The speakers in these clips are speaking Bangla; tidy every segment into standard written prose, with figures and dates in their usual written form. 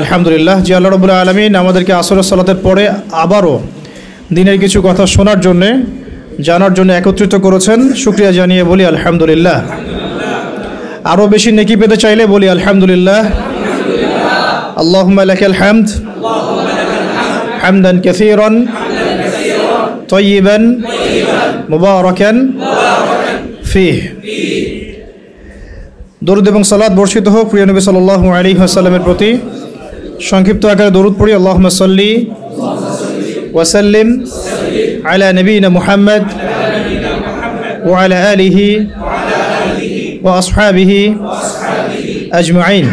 আলহামদুলিল্লাহ যে আল্লাহ রাব্বুল আলামিন আমাদেরকে আসরের সালাতের পরে আবারও দিনের কিছু কথা শোনার জন্যে জানার জন্য একত্রিত করেছেন। শুকরিয়া জানিয়ে বলি আলহামদুলিল্লাহ। আরও বেশি নেকি পেতে চাইলে বলি আলহামদুলিল্লাহ। আল্লাহুম্মা লাকাল হামদ হামদান কাসীরান তাইয়িবান মুবারাকান ফীহ। দরুদ এবং সালাত বর্ষিত হোক প্রিয় নবী সাল্লাল্লাহু আলাইহি ওয়াসাল্লামের প্রতি। সংক্ষিপ্ত আকারে দরুদ পড়ি। আল্লাহুম্মা সাল্লি ওয়া সাল্লিম আলা নবিয়িনা মুহাম্মদ ওয়া আলা আলিহি ওয়া আসহাবিহি আজমাইন।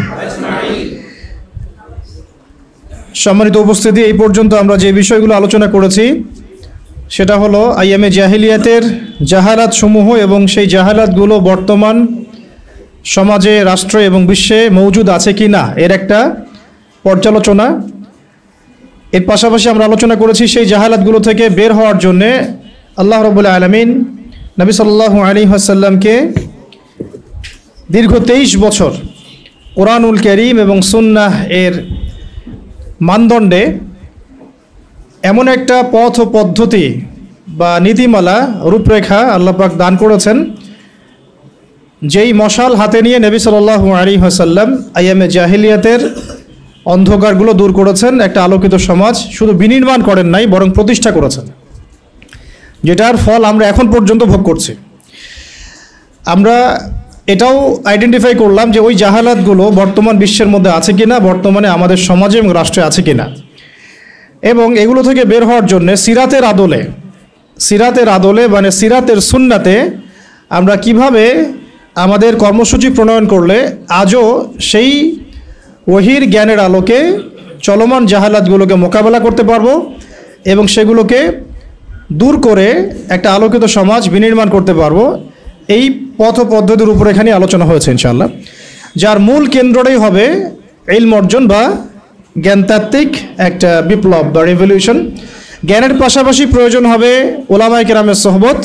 সম্মানিত উপস্থিতি, এই পর্যন্ত আমরা যে বিষয়গুলো আলোচনা করেছি সেটা হলো আইয়ামে জাহিলিয়াতের জাহালাত সমূহ এবং সেই জাহালাতগুলো বর্তমান সমাজে, রাষ্ট্রে এবং বিশ্বে মৌজুদ আছে কি না এর একটা পর্যালোচনা। এর পাশাপাশি আমরা আলোচনা করেছি সেই জাহালাতগুলো থেকে বের হওয়ার জন্যে আল্লাহ রাব্বুল আলামিন নবী সাল্লাল্লাহু আলাইহি ওয়াসাল্লামকে দীর্ঘ 23 বছর কোরআনুল কারীম এবং সুন্নাহ এর মানদণ্ডে এমন একটা পথ ও পদ্ধতি বা নীতিমালা, রূপরেখা আল্লাহ পাক দান করেছেন, যেই মশাল হাতে নিয়ে নবী সাল্লাল্লাহু আলাইহি ওয়াসাল্লাম আইয়ামে জাহিলিয়াতের অন্ধকারগুলো দূর করেছেন। একটা আলোকিত সমাজ শুধু বিনির্মাণ করেন নাই, বরং প্রতিষ্ঠা করেছেন, যেটার ফল আমরা এখন পর্যন্ত ভোগ করছি। আমরা এটাও আইডেন্টিফাই করলাম যে ওই জাহালাতগুলো বর্তমান বিশ্বের মধ্যে আছে কিনা, বর্তমানে আমাদের সমাজে এবং রাষ্ট্রে আছে কিনা, এবং এগুলো থেকে বের হওয়ার জন্য সিরাতের আদলে মানে সিরাতের সুন্নাতে আমরা কিভাবে আমাদের কর্মসূচি প্রণয়ন করলে আজও সেই ওহির জ্ঞানের আলোকে চলমান জাহালাতগুলোকে মোকাবেলা করতে পারবো এবং সেগুলোকে দূর করে একটা আলোকিত সমাজ বিনির্মাণ করতে পারবো, এই পথ পদ্ধতির উপর এখানে আলোচনা হয়েছে ইনশাআল্লাহ। যার মূল কেন্দ্রটাই হবে ইলম অর্জন বা জ্ঞানতাত্ত্বিক একটা বিপ্লব বা রেভলিউশন। জ্ঞানের পাশাপাশি প্রয়োজন হবে ওলামায়ে কেরামের সোহবত,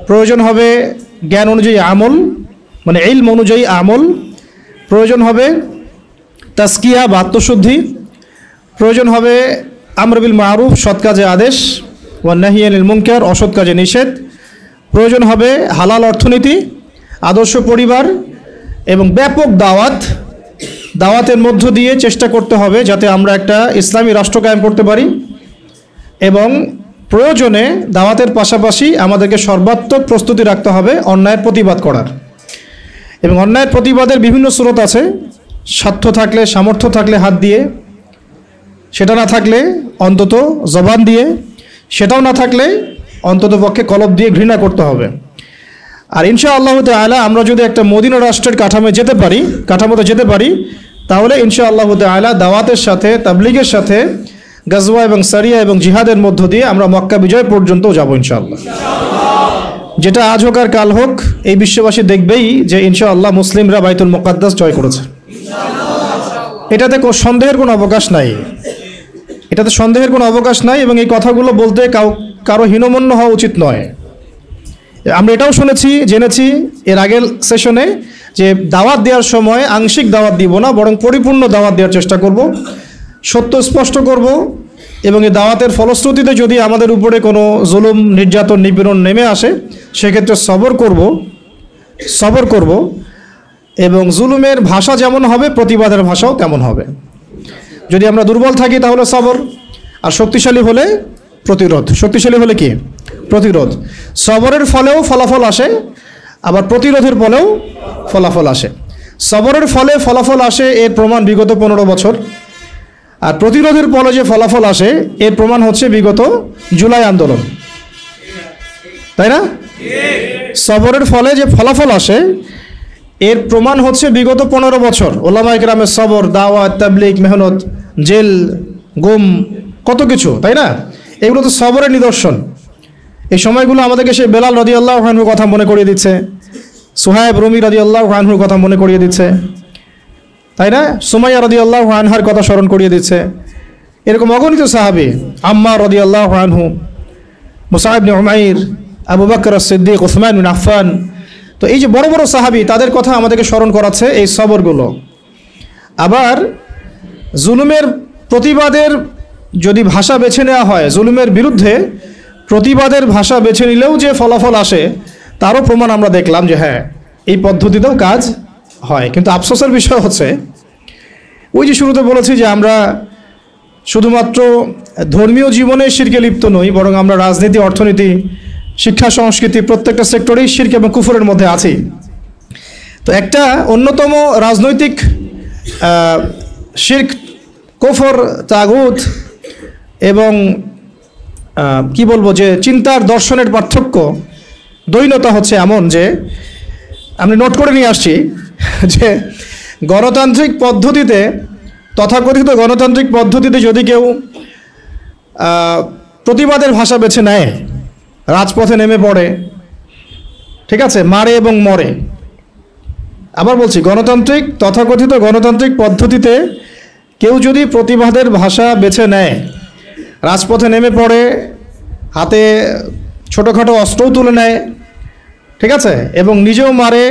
প্রয়োজন হবে জ্ঞান অনুযায়ী আমল মানে ইলম অনুযায়ী আমল, প্রয়োজন হবে তাজকিয়া বা আত্মশুদ্ধি, প্রয়োজন হবে আমর বিল মারুফ সৎ কাজে আদেশ, ওয়া নাহি আনিল মুনকার অসৎ কাজে নিষেধ, প্রয়োজন হবে হালাল অর্থনীতি, আদর্শ পরিবার এবং ব্যাপক দাওয়াতের মধ্য দিয়ে চেষ্টা করতে হবে যাতে আমরা একটা ইসলামী রাষ্ট্র কায়েম করতে পারি। এবং প্রয়োজনে দাওয়াতের পাশাপাশি আমাদেরকে সর্বাত্মক প্রস্তুতি রাখতে হবে অন্যায়ের প্রতিবাদ করার। এবং অন্যায়ের প্রতিবাদের বিভিন্ন স্রোত আছে, সামর্থ্য থাকলে হাত দিয়ে, সেটা না থাকলে অন্তত জবান দিয়ে, সেটাও না থাকলে অন্তত পক্ষে কলব দিয়ে ঘৃণা করতে হবে। আর ইনশাআল্লাহ তাআলা আমরা যদি একটা মদিনা রাষ্ট্রের কাঠামোতে যেতে পারি তাহলে ইনশাআল্লাহ তাআলা দাওয়াতের সাথে, তাবলীগের সাথে গাজওয়া এবং সারিয়া এবং জিহাদের মধ্য দিয়ে আমরা মক্কা বিজয় পর্যন্ত যাব ইনশাআল্লাহ। যেটা আজ হোক আর কাল হোক এই বিশ্ববাসী দেখবেই যে ইনশাআল্লাহ মুসলিমরা বাইতুল মুকাদ্দাস জয় করেছে। এটাতে সন্দেহের কোনো অবকাশ নাই, এবং এই কথাগুলো বলতে কারো হীনমন্য হওয়া উচিত নয়। আমরা এটাও জেনেছি এর আগের সেশনে যে দাওয়াত দেওয়ার সময় আংশিক দাওয়াত দিব না, বরং পরিপূর্ণ দাওয়াত দেওয়ার চেষ্টা করব, সত্য স্পষ্ট করব, এবং এই দাওয়াতের ফলশ্রুতিতে যদি আমাদের উপরে কোনো জুলুম, নির্যাতন, নিপীড়ন নেমে আসে সেক্ষেত্রে সবর করব এবং জুলুমের ভাষা যেমন হবে প্রতিবাদের ভাষাও তেমন হবে। যদি আমরা দুর্বল থাকি তাহলে সবর, আর শক্তিশালী হলে প্রতিরোধ। শক্তিশালী হলে কি? প্রতিরোধ। সবরের ফলেও ফলাফল আসে, আবার প্রতিরোধের ফলেও ফলাফল আসে। সবরের ফলে ফলাফল আসে এর প্রমাণ বিগত 15 বছর, আর প্রতিরোধের ফলে যে ফলাফল আসে এর প্রমাণ হচ্ছে বিগত জুলাই আন্দোলন, তাই না? সবরের ফলে যে ফলাফল আসে এর প্রমাণ হচ্ছে বিগত 15 বছর ওলামায়ে কেরামের সবর, দাওয়াত, তাবলীগ, মেহনত, জেল, গুম, কত কিছু, তাই না? এগুলো তো সবরের নিদর্শন। এই সময়গুলো আমাদেরকে সেই বেলাল রাদিয়াল্লাহু আনহুর কথা মনে করিয়ে দিচ্ছে, সুহাইব রুমি রাদিয়াল্লাহু আনহুর কথা মনে করিয়ে দিচ্ছে, তাই না? সুমাইয়া রাদিয়াল্লাহু আনহার কথা স্মরণ করিয়ে দিচ্ছে। এরকম অগণিত সাহাবী, আম্মার রাদিয়াল্লাহু আনহু, মুসআব ইবনে উমাইর, আবু বকর as-সিদ্দিক, উসমান বিন আফফান, তো এই যে বড় বড় সাহাবী তাদের কথা আমাদেরকে স্মরণ করাচ্ছে এই সবরগুলো। আবার জুলুমের প্রতিবাদের যদি ভাষা বেছে নেওয়া হয়, জুলুমের বিরুদ্ধে প্রতিবাদের ভাষা বেছে নিলেও যে ফলাফল আসে তারও প্রমাণ আমরা দেখলাম যে হ্যাঁ, এই পদ্ধতিতেও কাজ হয়। কিন্তু আফসোসের বিষয় হচ্ছে, ওই যে শুরুতে বলেছি যে আমরা শুধুমাত্র ধর্মীয় জীবনে শিরকে লিপ্ত নই, বরং আমরা রাজনীতি, অর্থনীতি, শিক্ষা, সংস্কৃতি প্রত্যেকটা সেক্টরেই শিরক এবং কুফরের মধ্যে আছি। তো একটা অন্যতম রাজনৈতিক শিরক, কুফর, তাগুত এবং কি বলবো যে চিন্তার দর্শনের পার্থক্য, দ্বৈনতা হচ্ছে এমন যে আমি নোট করে নিয়ে আসছি যে গণতান্ত্রিক পদ্ধতিতে, তথাকথিত গণতান্ত্রিক পদ্ধতিতে যদি কেউ প্রতিবাদের ভাষা বেছে নেয়, রাজপথে নেমে পড়ে, ঠিক আছে, মারে এবং মরে। আবার বলছি, তথাকথিত গণতান্ত্রিক পদ্ধতিতে কেউ যদি প্রতিবাদের ভাষা বেছে নেয়, রাজপথে নেমে পড়ে, হাতে ছোটোখাটো অস্ত্রও তুলে নেয়, ঠিক আছে, এবং নিজেও মারে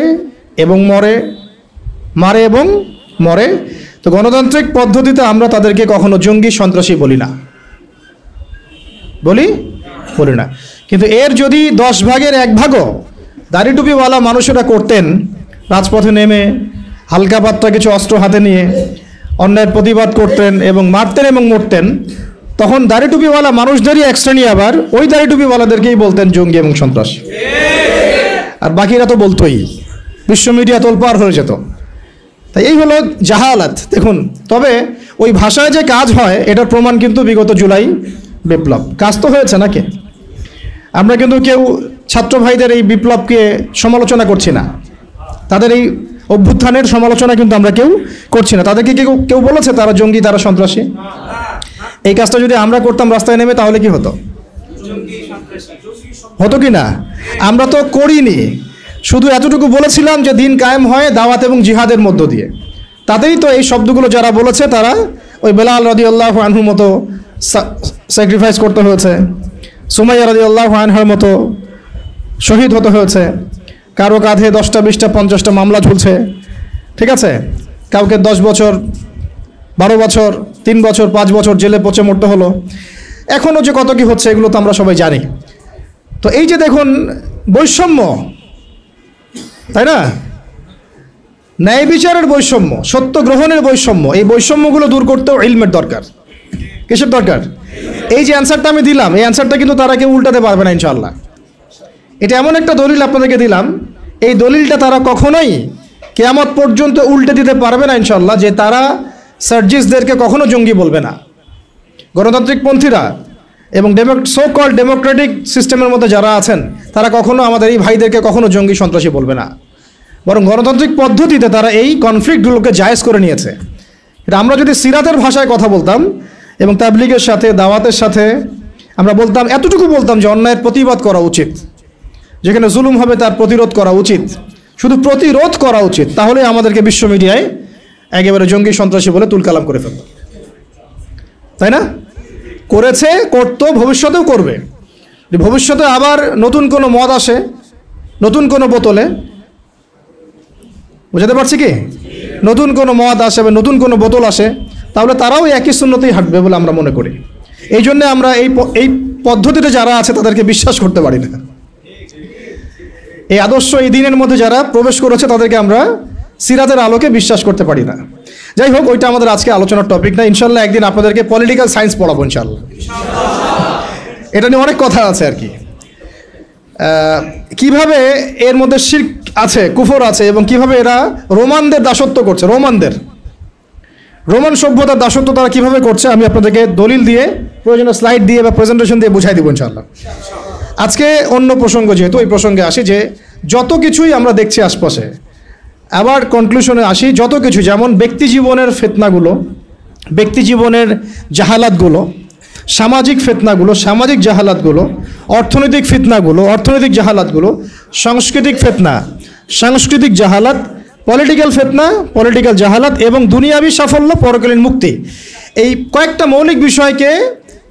এবং মরে, তো গণতান্ত্রিক পদ্ধতিতে আমরা তাদেরকে কখনো জঙ্গি, সন্ত্রাসী বলি না। কিন্তু এর যদি 10 ভাগের 1 ভাগও দাড়ি টুপিওয়ালা মানুষেরা করতেন, রাজপথে নেমে হালকা পাতলা কিছু অস্ত্র হাতে নিয়ে অন্যায়ের প্রতিবাদ করতেন এবং মারতেন এবং মরতেন, তখন দাড়ি টুপিওয়ালা মানুষদেরই এক শ্রেণী আবার ওই দাড়ি টুপিওয়ালাদেরকেই বলতেন জঙ্গি এবং সন্ত্রাসী, আর বাকিরা তো বলতোই, বিশ্ব মিডিয়া তোলপাড় হয়ে যেত। তাই এই হলো জাহালাত। দেখুন, তবে ওই ভাষায় যে কাজ হয় এটার প্রমাণ কিন্তু বিগত জুলাই বিপ্লব। কাজ তো হয়েছে নাকি? আমরা কিন্তু কেউ ছাত্র ভাইদের এই বিপ্লবকে সমালোচনা করছি না, তাদের এই অভ্যুত্থানের সমালোচনা কিন্তু আমরা কেউ করছি না। তাদেরকে কেউ বলেছে তারা জঙ্গি, তারা সন্ত্রাসী? এই কাজটা যদি আমরা করতাম রাস্তায় নেমে, তাহলে কি হতো কি না? আমরা তো করিনি, শুধু এতটুকু বলেছিলাম যে দিন কায়েম হয় দাওয়াত এবং জিহাদের মধ্য দিয়ে। তাতেই তো এই শব্দগুলো যারা বলেছে তারা ওই বেলাল রাদিয়াল্লাহু আনহুর মতো স্যাক্রিফাইস করতে হয়েছে, সুমাইয়া রাদিয়াল্লাহু আনহার মতো শহীদ হতে হয়েছে, কারো কাঁধে 10টা 20টা 50টা মামলা ঝুলছে, ঠিক আছে, কাউকে 10 বছর 12 বছর 3 বছর 5 বছর জেলে পচে মরতে হলো। এখনও যে কত কি হচ্ছে এগুলো তো আমরা সবাই জানি। তো এই যে দেখুন বৈষম্য, তাই না, ন্যায় বিচারের বৈষম্য, সত্য গ্রহণের বৈষম্য, এই বৈষম্যগুলো দূর করতেও ইলমের দরকার। কিসের দরকার? এই যে অ্যান্সারটা আমি দিলাম, এই অ্যান্সারটা কিন্তু তারা কেউ উল্টাতে পারবে না ইনশাআল্লাহ। এটা এমন একটা দলিল আপনাদেরকে দিলাম, এই দলিলটা তারা কখনোই কিয়ামত পর্যন্ত উল্টে দিতে পারবে না ইনশাআল্লাহ, যে তারা সার্জিসদেরকে কখনো জঙ্গি বলবে না। গণতান্ত্রিক পন্থীরা এবং সো কল্ড ডেমোক্রেটিক সিস্টেমের মধ্যে যারা আছেন তারা কখনো আমাদের এই ভাইদেরকে কখনো জঙ্গি, সন্ত্রাসী বলবে না, বরং গণতান্ত্রিক পদ্ধতিতে তারা এই কনফ্লিক্টগুলোকে জায়েজ করে নিয়েছে। এটা আমরা যদি সিরাতের ভাষায় কথা বলতাম এবং তাবলিগের সাথে, দাওয়াতের সাথে আমরা বলতাম, এতটুকু বলতাম যে অন্যায়ের প্রতিবাদ করা উচিত, যেখানে জুলুম হবে তার প্রতিরোধ করা উচিত, শুধু প্রতিরোধ করা উচিত, তাহলে আমাদেরকে বিশ্ব মিডিয়ায় একেবারে জঙ্গি, সন্ত্রাসী বলে তুলকালাম করে ফেলত, তাই না? করেছে, করতো, ভবিষ্যতেও করবে। ভবিষ্যতে আবার নতুন কোনো মদ আসে, নতুন কোনো বোতলে, বুঝাতে পারছি কি, নতুন কোনো মদ আসে বা নতুন কোনো বোতল আসে, তাহলে তারাও একই সুন্নতেই হাঁটবে বলে আমরা মনে করি। এই জন্যে আমরা এই পদ্ধতিতে যারা আছে তাদেরকে বিশ্বাস করতে পারি না। এই আদর্শ, এই দিনের মধ্যে যারা প্রবেশ করেছে তাদেরকে আমরা সিরাতের আলোকে বিশ্বাস করতে পারি না। যাই হোক, ওইটা আমাদের আজকে আলোচনার টপিক না। ইনশাল্লাহ একদিন আপনাদেরকে পলিটিক্যাল সায়েন্স পড়াবো ইনশাল্লাহ, এটা নিয়ে অনেক কথা আছে আর কি, কিভাবে এর মধ্যে শিরক আছে, কুফর আছে, এবং কিভাবে এরা রোমানদের দাসত্ব করছে, রোমান সভ্যতার দাসত্ব তারা কিভাবে করছে, আমি আপনাদেরকে দলিল দিয়ে, প্রয়োজনীয় স্লাইড দিয়ে বা প্রেজেন্টেশন দিয়ে বুঝাই দিব ইনশাল্লাহ। আজকে অন্য প্রসঙ্গ, যেহেতু ওই প্রসঙ্গে আসি, যে যত কিছুই আমরা দেখছি আশপাশে, আবার কনক্লুশনে আসি, যত কিছু, যেমন ব্যক্তি জীবনের ফিতনাগুলো, ব্যক্তি জীবনের জাহালাতগুলো, সামাজিক ফিতনাগুলো, সামাজিক জাহালাতগুলো, অর্থনৈতিক ফিতনাগুলো, অর্থনৈতিক জাহালাতগুলো, সাংস্কৃতিক ফিতনা, সাংস্কৃতিক জাহালাত, পলিটিক্যাল ফিতনা, পলিটিক্যাল জাহালাত, এবং দুনিয়াবি সাফল্য, পরকালীন মুক্তি, এই কয়েকটা মৌলিক বিষয়কে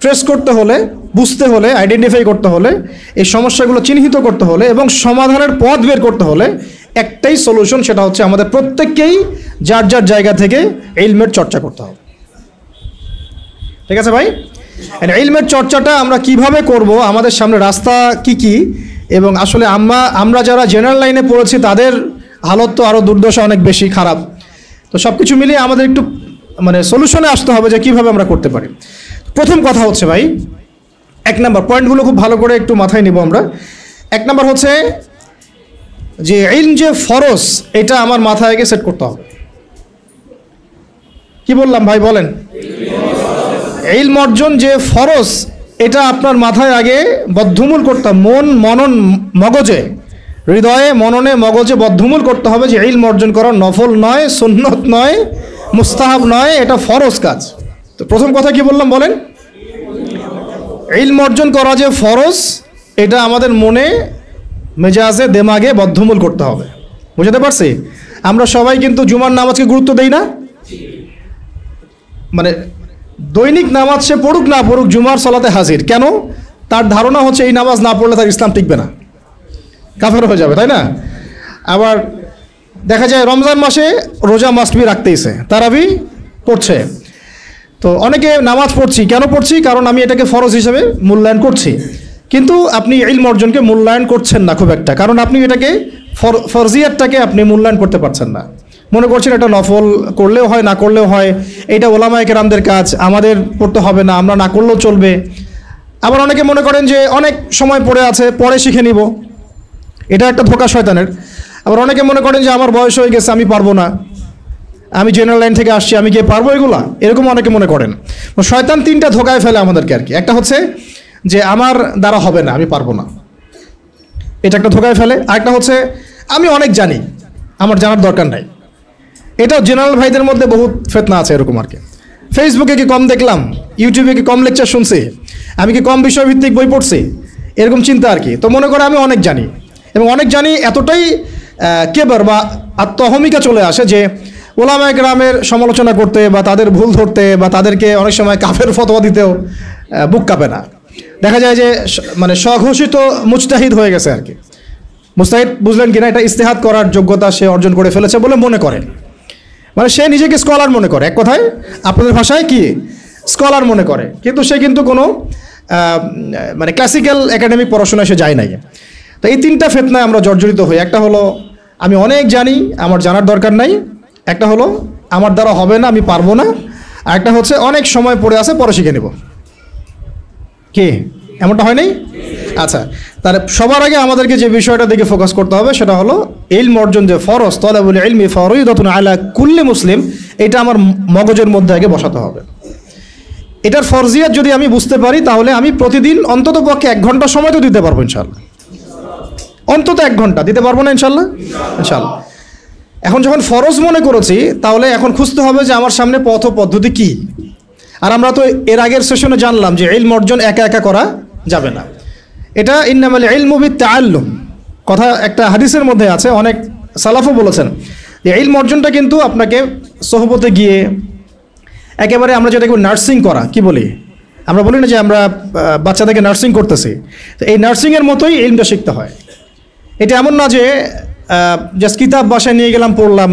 ট্রেস করতে হলে, বুঝতে হলে, আইডেন্টিফাই করতে হলে, এই সমস্যাগুলো চিহ্নিত করতে হলে এবং সমাধানের পথ বের করতে হলে একটাই সলিউশন, সেটা হচ্ছে আমাদের প্রত্যেককেই যার যার জায়গা থেকে ইলমের চর্চা করতে হবে। ঠিক আছে ভাই? ইলমের চর্চাটা আমরা কিভাবে করব, আমাদের সামনে রাস্তা কি কি, এবং আসলে আমরা যারা জেনারেল লাইনে পড়েছি তাদের হালত তো আরও দুর্দশা অনেক বেশি খারাপ। তো সব কিছু মিলিয়ে আমাদের একটু মানে সলিউশনে আসতে হবে যে কীভাবে আমরা করতে পারি। প্রথম কথা হচ্ছে ভাই, 1 নম্বর পয়েন্টগুলো খুব ভালো করে একটু মাথায় নিব আমরা। 1 নম্বর হচ্ছে যে ইলম যে ফরজ, এটা আমার মাথায় আগে সেট করতে হবে। কি বললাম ভাই বলেন? ইলম অর্জন যে ফরজ, এটা আপনার মাথায় আগে বদ্ধমূল করতে হবে, মনন মগজে, হৃদয়ে মননে মগজে বদ্ধমূল করতে হবে যে ইলম অর্জন করা নফল নয়, সুন্নত নয়, মুস্তাহাব নয়, এটা ফরজ কাজ। তো প্রথম কথা কি বললাম বলেন? ইলম অর্জন করা যে ফরজ, এটা আমাদের মনে মেজাজে দেমাগে বদ্ধমূল করতে হবে। বুঝতে পারছি? আমরা সবাই কিন্তু জুমার নামাজকে গুরুত্ব দেই না। মানে দৈনিক নামাজ সে পড়ুক না পড়ুক, জুমার সালাতে হাজির। কেন? তার ধারণা হচ্ছে এই নামাজ না পড়লে তার ইসলাম টিকবে না, কাফের হয়ে যাবে, তাই না? আবার দেখা যায় রমজান মাসে রোজা মাস্ট বি রাখতেইছে, তারাবি পড়ছে। তো অনেকে নামাজ পড়ছি, কেন পড়ছি? কারণ আমি এটাকে ফরজ হিসেবে মূল্যায়ন করছি। কিন্তু আপনি ইলম অর্জনকে মূল্যায়ন করছেন না খুব একটা, কারণ আপনি এটাকে ফরজিয়াতটাকে আপনি মূল্যায়ন করতে পারছেন না। মনে করছেন এটা নফল, করলেও হয় না করলেও হয়, এটা ওলামায়ে কেরামদের কাজ, আমাদের পড়তে হবে না, আমরা না করলেও চলবে। আবার অনেকে মনে করেন যে অনেক সময় পড়ে আছে, পরে শিখে নিব, এটা একটা ধোঁকা শয়তানের। আবার অনেকে মনে করেন যে আমার বয়স হয়ে গেছে, আমি পারবো না, আমি জেনারেল লাইন থেকে আসছি, আমি কি পারবো এগুলা, এরকম অনেকে মনে করেন। শয়তান 3টা ধোঁকায় ফেলে আমাদেরকে আর কি। একটা হচ্ছে যে আমার দ্বারা হবে না, আমি পারবো না, এটা একটা ধোঁকায় ফেলে। আরেকটা হচ্ছে আমি অনেক জানি, আমার জানার দরকার নাই। এটাও জেনারেল ভাইদের মধ্যে বহুত ফেতনা আছে এরকম আর কি। ফেসবুকে কি কম দেখলাম, ইউটিউবে কি কম লেকচার শুনছি, আমি কি কম বিষয়ভিত্তিক বই পড়ছি, এরকম চিন্তা আর কি। তো মনে করে আমি অনেক জানি, এবং অনেক জানি এতটাই কেবর বা আত্মহমিকা চলে আসে যে ওলামায়ে কেরামের সমালোচনা করতে বা তাদের ভুল ধরতে বা তাদেরকে অনেক সময় কাফের ফতোয়া দিতেও বুক কাঁপে না। দেখা যায় যে মানে স্বঘোষিত মুজতাহিদ হয়ে গেছে আর কি। মুজতাহিদ বুঝলেন কিনা, এটা ইজতিহাদ করার যোগ্যতা সে অর্জন করে ফেলেছে বলে মনে করে, মানে সে নিজেকে স্কলার মনে করে, এক কথায় আপনাদের ভাষায় কি স্কলার মনে করে, কিন্তু সে কিন্তু কোনো মানে ক্লাসিক্যাল একাডেমিক পড়াশোনায় সে যায় নাই। তো এই 3টা ফেতনায় আমরা জর্জরিত হই। একটা হলো আমি অনেক জানি, আমার জানার দরকার নাই। একটা হলো আমার দ্বারা হবে না, আমি পারবো না। আর একটা হচ্ছে অনেক সময় পড়ে আছে, পরে শিখে নেব। কি এমনটা হয় নাই? আচ্ছা, তাহলে সবার আগে আমাদেরকে যে বিষয়টা দিকে ফোকাস করতে হবে সেটা হলো ইলম অর্জন যে ফরজ, তালাবুল ইলমি ফরিদাতুন আলা কুল্লি মুসলিম, এটা আমার মগজের মধ্যে আগে বসাতে হবে। এটার ফরজিয়াত যদি আমি বুঝতে পারি, তাহলে আমি প্রতিদিন অন্তত পক্ষে 1 ঘন্টা সময় তো দিতে পারবো ইনশাল্লাহ। অন্তত 1 ঘন্টা দিতে পারবো না ইনশাল্লাহ? ইনশাল্লাহ। এখন যখন ফরজ মনে করেছি, তাহলে এখন খুঁজতে হবে যে আমার সামনে পথ পদ্ধতি কি। আর আমরা তো এর আগের সেশনে জানলাম যে ইলম অর্জন একা একা করা যাবে না। এটা ইন্নামাল ইলমু বিত্তাআল্লুম কথা একটা হাদিসের মধ্যে আছে, অনেক সালাফও বলেছেন যে ইলম অর্জনটা কিন্তু আপনাকে সোহবতে গিয়ে একেবারে, আমরা যেটাকে নার্সিং করা কি বলি, আমরা বলি না যে আমরা বাচ্চাদেরকে নার্সিং করতেছি, তো এই নার্সিংয়ের মতোই ইলমটা শিখতে হয়। এটা এমন না যে জাস্ট কিতাব বাসায় নিয়ে গেলাম পড়লাম,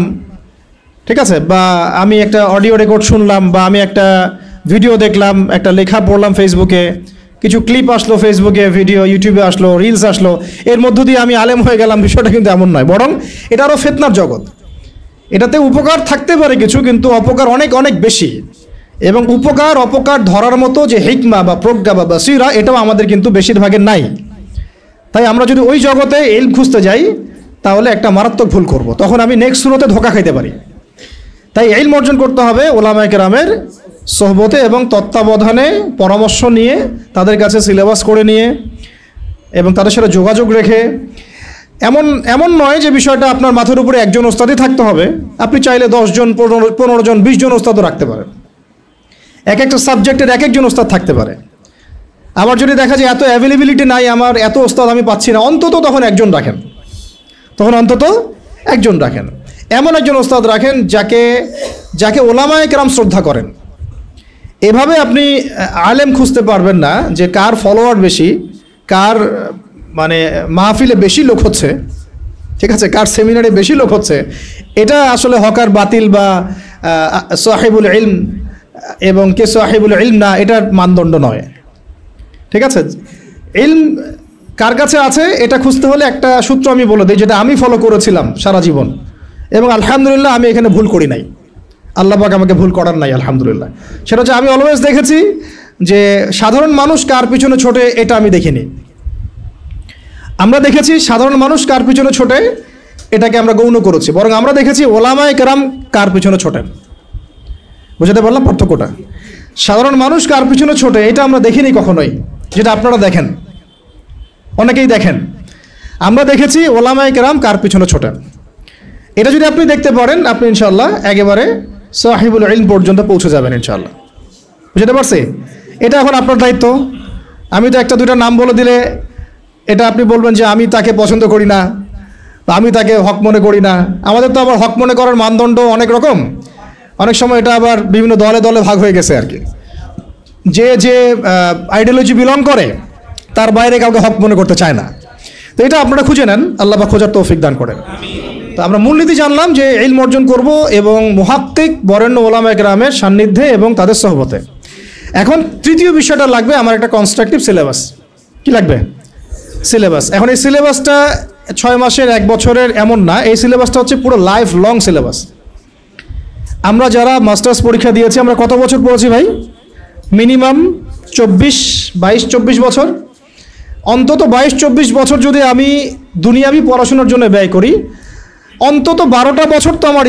ঠিক আছে, বা আমি একটা অডিও রেকর্ড শুনলাম, বা আমি একটা ভিডিও দেখলাম, একটা লেখা পড়লাম ফেসবুকে, কিছু ক্লিপ আসলো ফেসবুকে, ভিডিও ইউটিউবে আসলো, রিলস আসলো, এর মধ্য দিয়ে আমি আলেম হয়ে গেলাম। বিষয়টা কিন্তু এমন নয়, বরং এটা আরও ফিতনার জগৎ। এটাতে উপকার থাকতে পারে কিছু, কিন্তু অপকার অনেক অনেক বেশি। এবং উপকার অপকার ধরার মতো যে হিকমা বা প্রজ্ঞা বা বাসিরা, এটাও আমাদের কিন্তু বেশিরভাগের নাই। তাই আমরা যদি ওই জগতে ইলম খুঁজতে যাই, তাহলে একটা মারাত্মক ভুল করব, তখন আমি নেক্সট সুরতে ধোঁকা খাইতে পারি। তাই ইলম অর্জন করতে হবে ওলামায়ে কেরামের সোহবতে এবং তত্ত্বাবধানে, পরামর্শ নিয়ে, তাদের কাছে সিলেবাস করে নিয়ে এবং তাদের সাথে যোগাযোগ রেখে। এমন নয় যে বিষয়টা আপনার মাথার উপরে একজন ওস্তাদই থাকতে হবে, আপনি চাইলে 10 জন 15 জন 20 জন ওস্তাদও রাখতে পারেন। এক একটা সাবজেক্টের এক একজন ওস্তাদ থাকতে পারে। আবার যদি দেখা যায় এত অ্যাভেলেবিলিটি নাই, আমার এত ওস্তাদ আমি পাচ্ছি না, অন্তত তখন একজন রাখেন, এমন একজন ওস্তাদ রাখেন যাকে ওলামায়ে কেরাম শ্রদ্ধা করেন। এভাবে আপনি আলেম খুঁজতে পারবেন না যে কার ফলোয়ার বেশি, কার মানে মাহফিলে বেশি লোক হচ্ছে, ঠিক আছে, কার সেমিনারে বেশি লোক হচ্ছে। এটা আসলে হকার বাতিল বা সাহিবুল ইলম এবং কে সাহিবুল ইলম না, এটার মানদণ্ড নয়। ঠিক আছে, ইলম কার কাছে আছে এটা খুঁজতে হলে একটা সূত্র আমি বলে দিই, যেটা আমি ফলো করেছিলাম সারা জীবন, এবং আলহামদুলিল্লাহ আমি এখানে ভুল করি নাই, আল্লাহ পাক আমাকে ভুল করার নাই আলহামদুলিল্লাহ। সেটা হচ্ছে আমি অলওয়েজ দেখেছি যে সাধারণ মানুষ কার পিছনে ছোটে এটা আমি দেখিনি। আমরা দেখেছি সাধারণ মানুষ কার পিছনে ছোটে এটাকে আমরা গৌণ করেছি, বরং আমরা দেখেছি ওলামায়ে কেরাম কার পিছনে ছোটেন। বুঝাতে পারলাম পার্থক্যটা? সাধারণ মানুষ কার পিছনে ছোটে এটা আমরা দেখিনি কখনোই, যেটা আপনারা দেখেন, অনেকেই দেখেন। আমরা দেখেছি ওলামায়ে কেরাম কার পিছনে ছোটেন। এটা যদি আপনি দেখতে পারেন, আপনি ইনশাআল্লাহ একেবারে সাহিবুল ইলম পর্যন্ত পৌঁছে যাবেন ইনশাআল্লাহ। বুঝতে পারছি? এটা এখন আপনার দায়িত্ব। আমি তো একটা দুইটা নাম বলে দিলে এটা আপনি বলবেন যে আমি তাকে পছন্দ করি না বা আমি তাকে হক মনে করি না। আমাদের তো আবার হক মনে করার মানদণ্ড অনেক রকম, অনেক সময় এটা আবার বিভিন্ন দলে দলে ভাগ হয়ে গেছে আর কি। যে যে আইডিওলজি বিলং করে তার বাইরে কাউকে হক মনে করতে চায় না। তো এটা আপনারা খুঁজে নেন, আল্লাহ পাক খোঁজার তৌফিক দান করেন। তো আমরা মূলনীতি জানলাম যে ইলম অর্জন করব এবং মুহাক্কিক বরেণ্য ওলামায়ে কেরামের সান্নিধ্যে এবং তাদের সহবতে। এখন তৃতীয় বিষয়টা লাগবে আমার একটা কনস্ট্রাকটিভ সিলেবাস। কি লাগবে? সিলেবাস। এখন এই সিলেবাসটা 6 মাসের 1 বছরের এমন না, এই সিলেবাসটা হচ্ছে পুরো লাইফ লং সিলেবাস। আমরা যারা মাস্টার্স পরীক্ষা দিয়েছি আমরা কত বছর পড়েছি ভাই? মিনিমাম 22-24 বছর। অন্তত 22-24 বছর যদি আমি দুনিয়াবি পড়াশোনার জন্য ব্যয় করি, অন্তত 12টা বছর তো আমার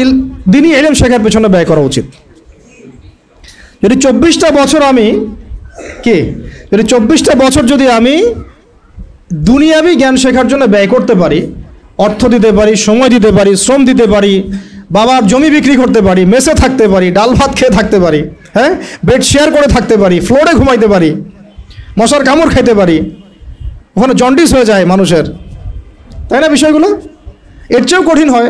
দিনই ইলম শেখার পেছনে ব্যয় করা উচিত। যদি 24টা বছর আমি যদি 24টা বছর যদি আমি দুনিয়াবি জ্ঞান শেখার জন্য ব্যয় করতে পারি, অর্থ দিতে পারি, সময় দিতে পারি, শ্রম দিতে পারি, বাবার জমি বিক্রি করতে পারি, মেসে থাকতে পারি, ডাল ভাত খেয়ে থাকতে পারি, হ্যাঁ, বেড শেয়ার করে থাকতে পারি, ফ্লোরে ঘুমাইতে পারি, মশার কামড় খাইতে পারি, ওখানে জন্ডিস হয়ে যায় মানুষের, তাই না? বিষয়গুলো এর চেয়েও কঠিন হয়।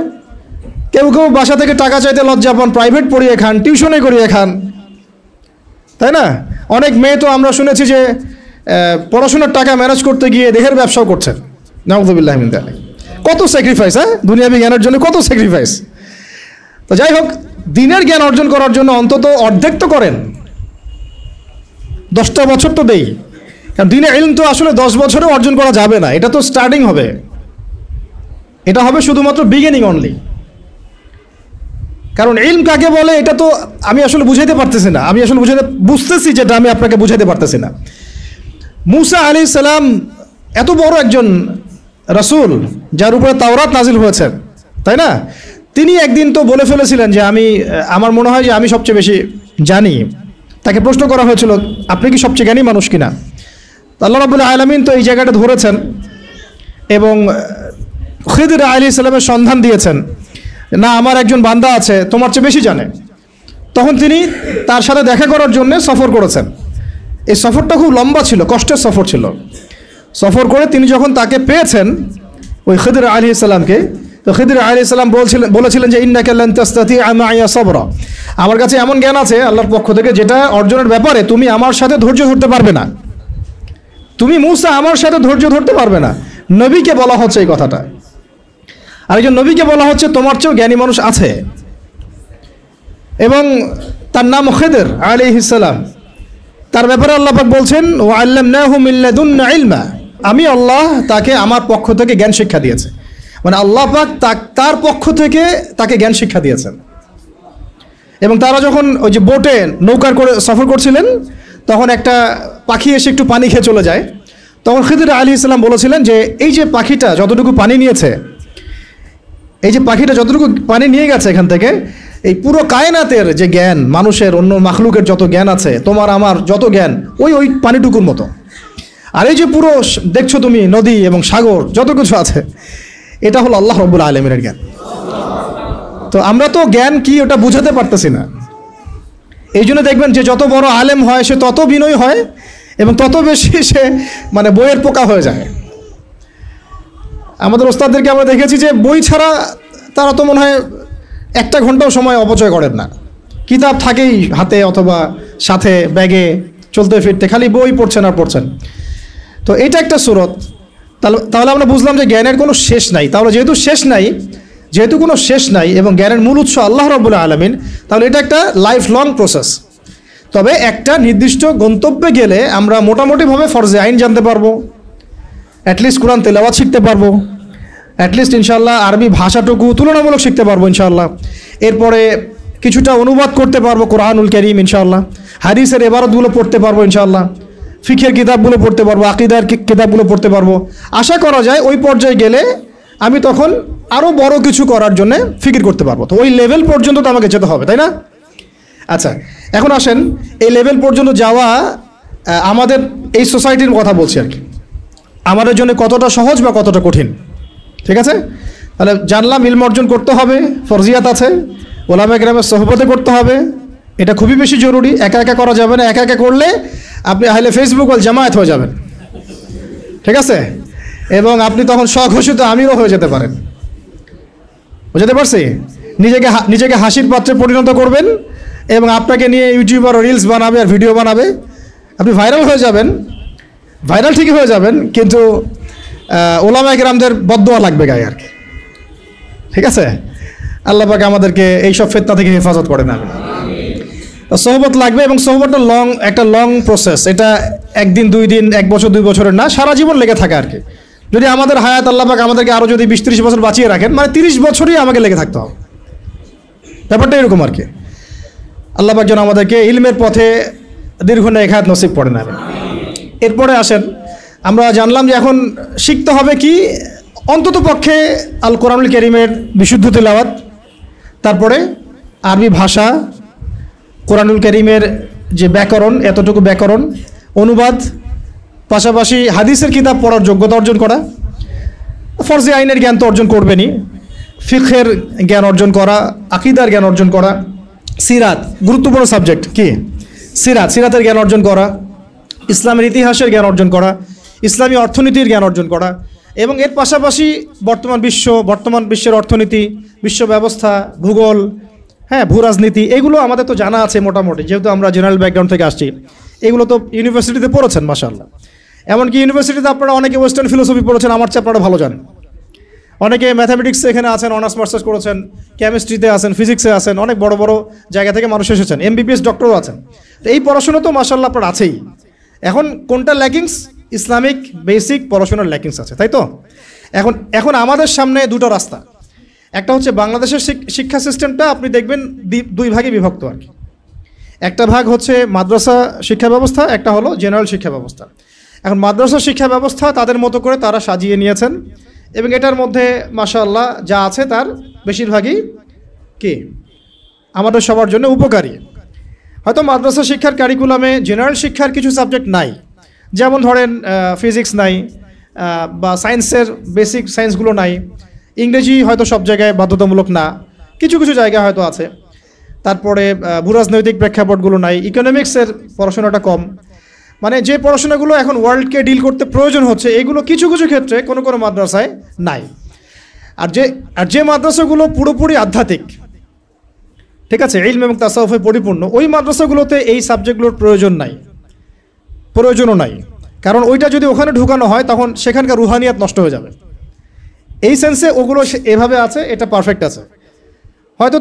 কেউ কেউ বাসা থেকে টাকা চাইতে লজ্জা পান, প্রাইভেট পড়িয়ে খান, টিউশনে করিয়ে খান, তাই না? অনেক মেয়ে তো আমরা শুনেছি যে পড়াশোনার টাকা ম্যানেজ করতে গিয়ে দেহের ব্যবসাও করছেন। নাউযুবিল্লাহ মিন যালিক। কত স্যাক্রিফাইস, হ্যাঁ, দুনিয়াবি জ্ঞানের জন্য কত স্যাক্রিফাইস। তো যাই হোক, দিনের জ্ঞান অর্জন করার জন্য অন্তত অর্ধেক তো করেন, 10টা বছর তো দেই। কারণ দিনে ইলম তো আসলে 10 বছরেও অর্জন করা যাবে না, এটা তো স্টার্টিং হবে, এটা হবে শুধুমাত্র বিগিনিং অনলি। কারণ ইলম কাকে বলে এটা তো আমি আসলে বুঝাইতে পারতেছি না, আমি আসলে বুঝতেছি যেটা আমি আপনাকে বুঝাইতে পারতেছি না। মুসা আলাইহিস সালাম এত বড় একজন রাসূল যার উপরে তাওরাত নাজিল হয়েছে, তাই না? তিনি একদিন তো বলে ফেলেছিলেন যে আমার মনে হয় যে আমি সবচেয়ে বেশি জানি। তাকে প্রশ্ন করা হয়েছিল আপনি কি সবচেয়ে জ্ঞানী মানুষ কিনা? আল্লাহ রাব্বুল আলামিন তো এই জায়গাটা ধরেছেন এবং খিদর আলাইহিস সালামের সন্ধান দিয়েছেন, না আমার একজন বান্দা আছে তোমার চেয়ে বেশি জানে। তখন তিনি তার সাথে দেখা করার জন্য সফর করেছেন। এই সফরটা খুব লম্বা ছিল, কষ্টের সফর ছিল। সফর করে তিনি যখন তাকে পেয়েছেন ওই খিদর আলাইহিস সালামকে, তো খিদর আলাইহিস সালাম বলেছিলেন যে ইন্নাকা লান তাস্তাতিআ মা'ইয়া সাবরা, আমার কাছে এমন জ্ঞান আছে আল্লাহর পক্ষ থেকে যেটা অর্জনের ব্যাপারে তুমি আমার সাথে ধৈর্য ধরতে পারবে না। তুমি মুসা আমার সাথে ধৈর্য ধরতে পারবে না। নবীকে বলা হচ্ছে এই কথাটা, আরেকজন নবীকে বলা হচ্ছে তোমার চেয়েও জ্ঞানী মানুষ আছে, এবং তার নাম খিদর আলাইহিস সালাম। তার ব্যাপারে আল্লাহ পাক বলছেন ওয়া আল্লামনাহু মিন লাদুন্না ইলমা, আমি আল্লাহ তাকে আমার পক্ষ থেকে জ্ঞান শিক্ষা দিয়েছে। মানে আল্লাহ পাক তার পক্ষ থেকে তাকে জ্ঞান শিক্ষা দিয়েছেন। এবং তারা যখন ওই যে বোটে নৌকার করে সফর করছিলেন, তখন একটা পাখি এসে একটু পানি খেয়ে চলে যায়। তখন খিদর আলাইহিস সালাম বলেছিলেন যে এই যে পাখিটা যতটুকু পানি নিয়েছে, এই যে পাখিটা যতটুকু পানি নিয়ে গেছে এখান থেকে, এই পুরো কায়নাতের যে জ্ঞান, মানুষের অন্য মাখলুকের যত জ্ঞান আছে, তোমার আমার যত জ্ঞান ওই পানিটুকুর মতো। আর এই যে পুরো দেখছো তুমি নদী এবং সাগর যত কিছু আছে, এটা হলো আল্লাহ রাব্বুল আলামিনের জ্ঞান। তো আমরা তো জ্ঞান কি ওটা বুঝাতে পারতেছি না। এই জন্য দেখবেন যে যত বড় আলেম হয় সে তত বিনয়ী হয় এবং তত বেশি সে মানে বইয়ের পোকা হয়ে যায়। আমাদের ওস্তাদদেরকে আমরা দেখেছি যে বই ছাড়া তারা তো মনে হয় 1 ঘন্টাও সময় অপচয় করেন না। কিতাব থাকেই হাতে অথবা সাথে ব্যাগে, চলতে ফিরতে খালি বই পড়ছেন আর পড়ছেন। তো এটা একটা সুরত। তাহলে আমরা বুঝলাম যে জ্ঞানের কোনো শেষ নাই। তাহলে যেহেতু কোনো শেষ নাই এবং জ্ঞানের মূল উৎস আল্লাহ রাব্বুল আলামিন, তাহলে এটা একটা লাইফ লং প্রসেস। তবে একটা নির্দিষ্ট গন্তব্যে গেলে আমরা মোটামুটিভাবে ফরজে আইন জানতে পারবো, অ্যাটলিস্ট কোরআন তেলাওয়াত শিখতে পারবো, অ্যাটলিস্ট ইনশাআল্লাহ আরবি ভাষাটুকু তুলনামূলক শিখতে পারবো ইনশাআল্লাহ। এরপরে কিছুটা অনুবাদ করতে পারবো কোরআনুল কারীম ইনশাআল্লাহ, হাদিসের ইবারতগুলো পড়তে পারবো ইনশাআল্লাহ, ফিকহের কিতাবগুলো পড়তে পারবো, আকীদার কিতাবগুলো পড়তে পারবো। আশা করা যায় ওই পর্যায়ে গেলে আমি তখন আরও বড় কিছু করার জন্য ফিকির করতে পারবো। তো ওই লেভেল পর্যন্ত তো আমাকে যেতে হবে, তাই না? আচ্ছা, এখন আসেন এই লেভেল পর্যন্ত যাওয়া আমাদের এই সোসাইটির কথা বলছি আর কি, আমাদের জন্য কতটা সহজ বা কতটা কঠিন। ঠিক আছে, তাহলে জানলাম ইলম অর্জন করতে হবে, ফরজিয়াত আছে, ওলামা কেরামের সোহবতে করতে হবে, এটা খুবই বেশি জরুরি। একা একা করা যাবে না, একা একা করলে আপনি আহলে ফেসবুক ওয়াল জামায়াত হয়ে যাবেন। ঠিক আছে, এবং আপনি তখন স্বঘোষিত আমিরও হয়ে যেতে পারেন। বুঝতে পারছি? নিজেকে হাসির পাত্রে পরিণত করবেন এবং আপনাকে নিয়ে ইউটিউবার রিলস বানাবে আর ভিডিও বানাবে, আপনি ভাইরাল হয়ে যাবেন। ভাইরাল ঠিকই হয়ে যাবেন, কিন্তু ওলামা কেরামদের বদদোয়া লাগবে গায়ে আর কি। ঠিক আছে, আল্লাহ পাক আমাদেরকে এইসব ফিতনা থেকে হেফাজত করেন। আমি সোহবত লাগবে, এবং সোহবতটা একটা লং প্রসেস। এটা একদিন 2 দিন 1 বছর 2 বছরের না, সারা জীবন লেগে থাকে আর কি। যদি আমাদের হায়াত আল্লাহ পাক আমাদেরকে আরও যদি 20-30 বছর বাঁচিয়ে রাখেন, মানে 30 বছরই আমাকে লেগে থাকতে হবে। ব্যাপারটা এরকম আর কি। আল্লাহ পাক যেন আমাদেরকে ইলমের পথে দীর্ঘনেক হায়াত নসিব করেন। আমি এরপরে আসেন, আমরা জানলাম যে এখন শিখতে হবে কি, অন্তত পক্ষে আল কোরআনুল কারীমের বিশুদ্ধ তিলাওয়াত, তারপরে আরবি ভাষা, কোরআনুল কারীমের যে ব্যাকরণ, এতটুকু ব্যাকরণ, অনুবাদ, পাশাপাশি হাদিসের কিতাব পড়ার যোগ্যতা অর্জন করা, ফরজে আইনের জ্ঞান তো অর্জন করবেনই, ফিকহের জ্ঞান অর্জন করা, আকীদার জ্ঞান অর্জন করা, সিরাত গুরুত্বপূর্ণ সাবজেক্ট কি, সিরাতের জ্ঞান অর্জন করা, ইসলামের ইতিহাসের জ্ঞান অর্জন করা, ইসলামী অর্থনীতির জ্ঞান অর্জন করা, এবং এর পাশাপাশি বর্তমান বিশ্বের অর্থনীতি, বিশ্ব ব্যবস্থা, ভূগোল, হ্যাঁ, ভূরাজনীতি, এগুলো আমাদের তো জানা আছে মোটামুটি, যেহেতু আমরা জেনারেল ব্যাকগ্রাউন্ড থেকে আসছি। এগুলো তো ইউনিভার্সিটিতে পড়েছেন মাশাআল্লাহ। এমনকি ইউনিভার্সিটিতে আপনারা অনেকে ওয়েস্টার্ন ফিলোসফি পড়েছেন, আমার চেয়ে আপনারা ভালো জানেন। অনেকে ম্যাথামেটিক্সে এখানে আছেন, অনার্স মাস্টার্স করেছেন, কেমিস্ট্রিতে আছেন, ফিজিক্সে আছেন, অনেক বড় বড় জায়গা থেকে মানুষ এসেছেন, MBBS ডক্টরও আছেন। তো এই পড়াশোনা তো মাশাআল্লাহ আপনার আছেই। এখন কোনটা ল্যাকিংস? ইসলামিক বেসিক পড়াশোনার ল্যাকিংস আছে, তাই তো? এখন আমাদের সামনে দুটো রাস্তা। একটা হচ্ছে বাংলাদেশের শিক্ষা সিস্টেমটা আপনি দেখবেন 2 ভাগে বিভক্ত আর কি। একটা ভাগ হচ্ছে মাদ্রাসা শিক্ষা ব্যবস্থা, একটা হলো জেনারেল শিক্ষা ব্যবস্থা। এখন মাদ্রাসা শিক্ষা ব্যবস্থা তাদের মতো করে তারা সাজিয়ে নিয়েছেন, এবং এটার মধ্যে মাশাআল্লাহ যা আছে তার বেশিরভাগই কি আমাদের সবার জন্য উপকারী। হয়তো মাদ্রাসা শিক্ষার কারিকুলামে জেনারেল শিক্ষার কিছু সাবজেক্ট নাই, যেমন ধরেন ফিজিক্স নাই, বা সায়েন্সের বেসিক সায়েন্সগুলো নাই, ইংরেজি হয়তো সব জায়গায় বাধ্যতামূলক না, কিছু কিছু জায়গায় হয়তো আছে, তারপরে ভূরাজনৈতিক প্রেক্ষাপটগুলো নাই, ইকোনমিক্সের পড়াশোনাটা কম। মানে যে পড়াশোনাগুলো এখন ওয়ার্ল্ডকে ডিল করতে প্রয়োজন হচ্ছে, এগুলো কিছু কিছু ক্ষেত্রে কোনো কোনো মাদ্রাসায় নাই। আর যে মাদ্রাসাগুলো পুরোপুরি আধ্যাত্মিক, ঠিক আছে, ইলম এবং তাসাউফে পরিপূর্ণ, ওই মাদ্রাসাগুলোতে এই সাবজেক্টগুলোর প্রয়োজনও নাই। কারণ ওইটা যদি ওখানে ঢুকানো হয় তখন সেখানকার রুহানিয়াত নষ্ট হয়ে যাবে। এই সেন্সে ওগুলো এভাবে আছে, এটা পারফেক্ট আছে। হয়তো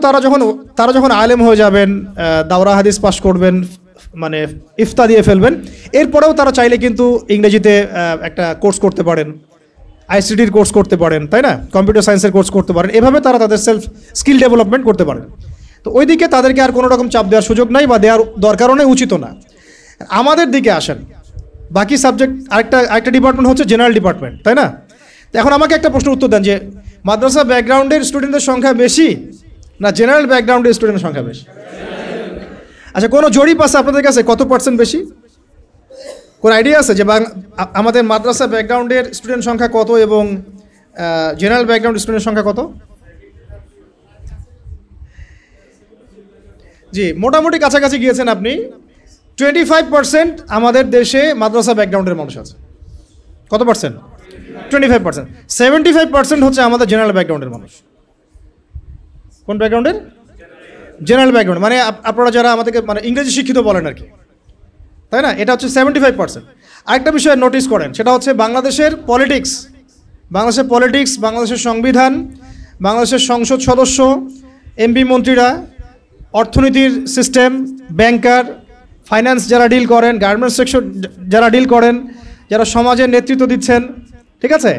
তারা যখন আলেম হয়ে যাবেন, দাওরা হাদিস পাশ করবেন, মানে ইফতা দিয়ে ফেলবেন, এরপরেও তারা চাইলে কিন্তু ইংরেজিতে একটা কোর্স করতে পারেন, ICTর কোর্স করতে পারেন, তাই না, কম্পিউটার সায়েন্সের কোর্স করতে পারেন। এভাবে তারা তাদের সেলফ স্কিল ডেভেলপমেন্ট করতে পারেন। তো ওই দিকে তাদেরকে আর কোনো রকম চাপ দেওয়ার সুযোগ নাই, বা দেওয়ার দরকারও নেই, উচিত না। আমাদের দিকে আসেন, বাকি সাবজেক্ট আরেকটা ডিপার্টমেন্ট হচ্ছে জেনারেল ডিপার্টমেন্ট, তাই না? এখন আমাকে একটা প্রশ্ন উত্তর দেন যে মাদ্রাসা ব্যাকগ্রাউন্ডের স্টুডেন্টদের সংখ্যা বেশি না জেনারেল ব্যাকগ্রাউন্ডের স্টুডেন্টের সংখ্যা বেশি? আচ্ছা, কোনো জরিপ আছে আপনাদের কাছে কত % বেশি? কোন আইডিয়া আছে যে আমাদের মাদ্রাসা ব্যাকগ্রাউন্ডের স্টুডেন্ট সংখ্যা কত এবং জেনারেল ব্যাকগ্রাউন্ড স্টুডেন্টের সংখ্যা কত? জি, মোটামুটি কাছাকাছি গিয়েছেন আপনি। 25% আমাদের দেশে মাদ্রাসা ব্যাকগ্রাউন্ডের মানুষ আছে। কত পার্সেন্ট? 25%। 75% হচ্ছে আমাদের জেনারেল ব্যাকগ্রাউন্ডের মানুষ। কোন ব্যাকগ্রাউন্ডের? জেনারেল ব্যাকগ্রাউন্ড, মানে আপনারা যারা আমাদেরকে মানে ইংরেজি শিক্ষিত বলেন আর কি, তাই না? এটা হচ্ছে 75%। আরেকটা বিষয় নোটিস করেন, সেটা হচ্ছে বাংলাদেশের পলিটিক্স, বাংলাদেশের সংবিধান, বাংলাদেশের সংসদ সদস্য, MP মন্ত্রীরা, অর্থনীতির সিস্টেম, ব্যাংকার, ফাইন্যান্স যারা ডিল করেন, গার্মেন্টস সেক্টর যারা ডিল করেন, যারা সমাজের নেতৃত্ব দিচ্ছেন, ঠিক আছে,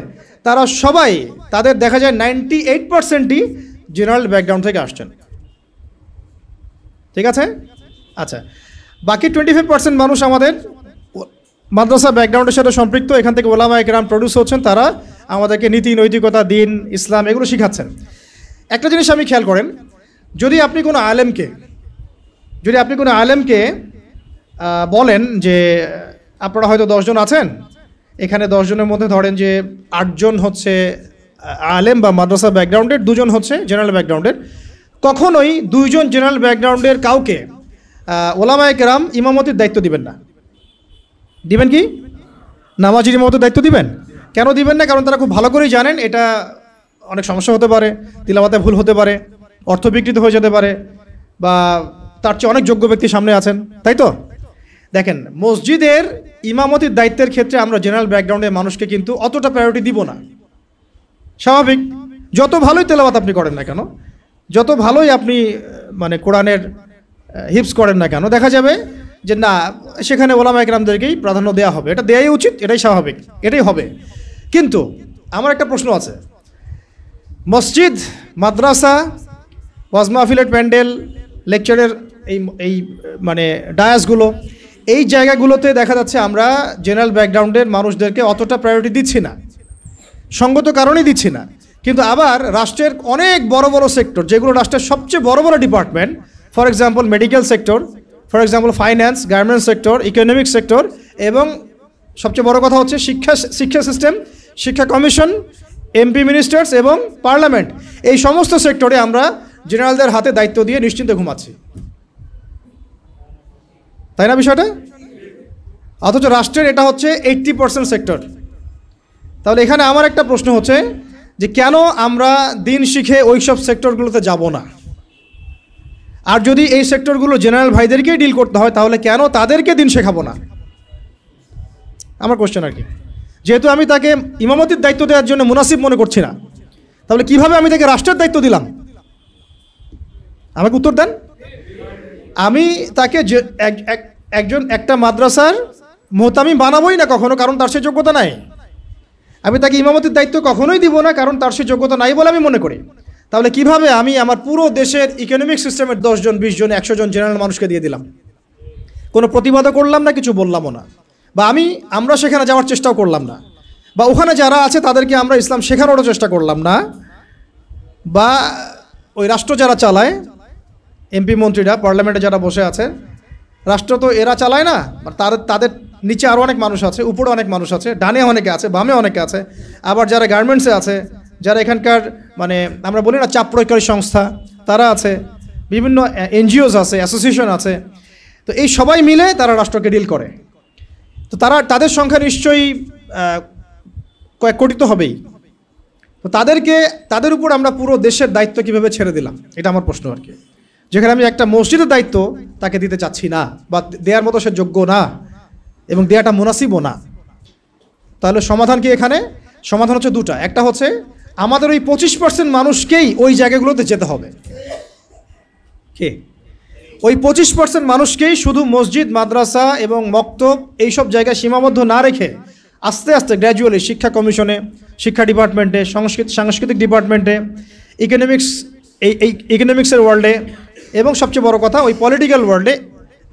তারা সবাই, তাদের দেখা যায় 98%ই জেনারেল ব্যাকগ্রাউন্ড থেকে আসছেন। ঠিক আছে? আচ্ছা, বাকি 25% মানুষ আমাদের মাদ্রাসা ব্যাকগ্রাউন্ডের সাথে সম্পৃক্ত, এখান থেকে ওলামায়ে কেরাম প্রডিউস হচ্ছেন, তারা আমাদেরকে নীতি, নৈতিকতা, দিন, ইসলাম এগুলো শিখাচ্ছেন। একটা জিনিস আমি খেয়াল করেন, যদি আপনি কোনো আলেমকে বলেন যে আপনারা হয়তো 10 জন আছেন, এখানে 10 জনের মধ্যে ধরেন যে 8 জন হচ্ছে আলেম বা মাদ্রাসা ব্যাকগ্রাউন্ডের, 2 জন হচ্ছে জেনারেল ব্যাকগ্রাউন্ডের, কখনোই 2 জন জেনারেল ব্যাকগ্রাউন্ডের কাউকে ওলামায়ে কেরাম ইমামতির দায়িত্ব দিবেন না। দিবেন কি? নামাজির ইমামতির দায়িত্ব দিবেন? কেন দিবেন না? কারণ তারা খুব ভালো করেই জানেন এটা অনেক সমস্যা হতে পারে, তিলাওয়াতে ভুল হতে পারে, অর্থ বিকৃত হয়ে যেতে পারে, বা তার চেয়ে অনেক যোগ্য ব্যক্তি সামনে আছেন, তাই তো? দেখেন, মসজিদের ইমামতির দায়িত্বের ক্ষেত্রে আমরা জেনারেল ব্যাকগ্রাউন্ডের মানুষকে কিন্তু অতটা প্রায়োরিটি দিব না। স্বাভাবিক, যত ভালোই তেলাওয়াত আপনি করেন না কেন, যত ভালোই আপনি মানে কোরআনের হিফজ করেন না কেন, দেখা যাবে যে না, সেখানে ওলামায়ে কেরামদেরকেই প্রাধান্য দেওয়া হবে। এটা দেওয়াই উচিত, এটাই স্বাভাবিক, এটাই হবে। কিন্তু আমার একটা প্রশ্ন আছে, মসজিদ, মাদ্রাসা, ওয়াজ মাহফিলের প্যান্ডেল, লেকচারের এই মানে ডায়াসগুলো, এই জায়গাগুলোতে দেখা যাচ্ছে আমরা জেনারেল ব্যাকগ্রাউন্ডের মানুষদেরকে অতটা প্রায়োরিটি দিচ্ছি না, সঙ্গত কারণেই দিচ্ছি না। কিন্তু আবার রাষ্ট্রের অনেক বড় বড় সেক্টর, যেগুলো রাষ্ট্রের সবচেয়ে বড় বড় department, for example medical sector, for example finance, garments sector, economic sector, এবং সবচেয়ে বড় কথা হচ্ছে শিক্ষা সিস্টেম, শিক্ষা কমিশন, এমপি মিনিস্টার্স এবং পার্লামেন্ট, এই সমস্ত সেক্টরে আমরা জেনারেলদের হাতে দায়িত্ব দিয়ে নিশ্চিন্তে ঘুমাচ্ছি, তাই না বিষয়টা? অথচ রাষ্ট্রের এটা হচ্ছে 80% সেক্টর। তাহলে এখানে আমার একটা প্রশ্ন হচ্ছে যে কেন আমরা দিন শিখে ওই সব সেক্টরগুলোতে যাব না? আর যদি এই সেক্টরগুলো জেনারেল ভাইদেরকেই ডিল করতে হয়, তাহলে কেন তাদেরকে দিন শেখাবো না? আমার কোশ্চেন আর কি। যেহেতু আমি তাকে ইমামতির দায়িত্ব দেওয়ার জন্য মুনাসিব মনে করছি না, তাহলে কিভাবে আমি তাকে রাষ্ট্রের দায়িত্ব দিলাম? আমাকে উত্তর দেন। আমি তাকে একটা মাদ্রাসার মোহতামিম বানাবোই না কখনো, কারণ তার সে যোগ্যতা নাই। আমি তাকে ইমামতির দায়িত্ব কখনোই দিব না, কারণ তার সে যোগ্যতা নাই বলে আমি মনে করি। তাহলে কিভাবে আমি আমার পুরো দেশের ইকোনমিক সিস্টেমের 10 জন, 20 জন, 100 জন জেনারেল মানুষকে দিয়ে দিলাম? কোনো প্রতিবাদও করলাম না, কিছু বললামও না, বা আমরা সেখানে যাওয়ার চেষ্টাও করলাম না, বা ওখানে যারা আছে তাদেরকে আমরা ইসলাম শেখানোরও চেষ্টা করলাম না, বা ওই রাষ্ট্র যারা চালায়, এমপি মন্ত্রীরা, পার্লামেন্টে যারা বসে আছে, রাষ্ট্র তো এরা চালায় না, তাদের নিচে আরও অনেক মানুষ আছে, উপরে অনেক মানুষ আছে, ডানে অনেকে আছে, বামে অনেকে আছে, আবার যারা গার্মেন্টসে আছে, যারা এখানকার মানে আমরা বলি না চাপ প্রয়োগকারী সংস্থা, তারা আছে, বিভিন্ন এনজিওস আছে, অ্যাসোসিয়েশন আছে। তো এই সবাই মিলে তারা রাষ্ট্রকে ডিল করে। তো তাদের সংখ্যা নিশ্চয়ই কয়েক কোটি তো হবেই। তো তাদের উপর আমরা পুরো দেশের দায়িত্ব কীভাবে ছেড়ে দিলাম, এটা আমার প্রশ্ন আর কি। যেখানে আমি একটা মসজিদের দায়িত্ব তাকে দিতে চাচ্ছি না, বা দেওয়ার মতো সে যোগ্য না, এবং দেওয়াটা মুনাসিবও না। তাহলে সমাধান কি এখানে? সমাধান হচ্ছে দুটা। একটা হচ্ছে আমাদের ওই 25% মানুষকেই ওই জায়গাগুলোতে যেতে হবে। কে? ওই 25% মানুষকেই শুধু মসজিদ, মাদ্রাসা এবং মক্তব এইসব জায়গায় সীমাবদ্ধ না রেখে আস্তে আস্তে গ্র্যাজুয়ালি শিক্ষা কমিশনে, শিক্ষা ডিপার্টমেন্টে, সাংস্কৃতিক ডিপার্টমেন্টে, ইকোনমিক্সের ওয়ার্ল্ডে, এবং সবচেয়ে বড় কথা ওই পলিটিক্যাল ওয়ার্ল্ডে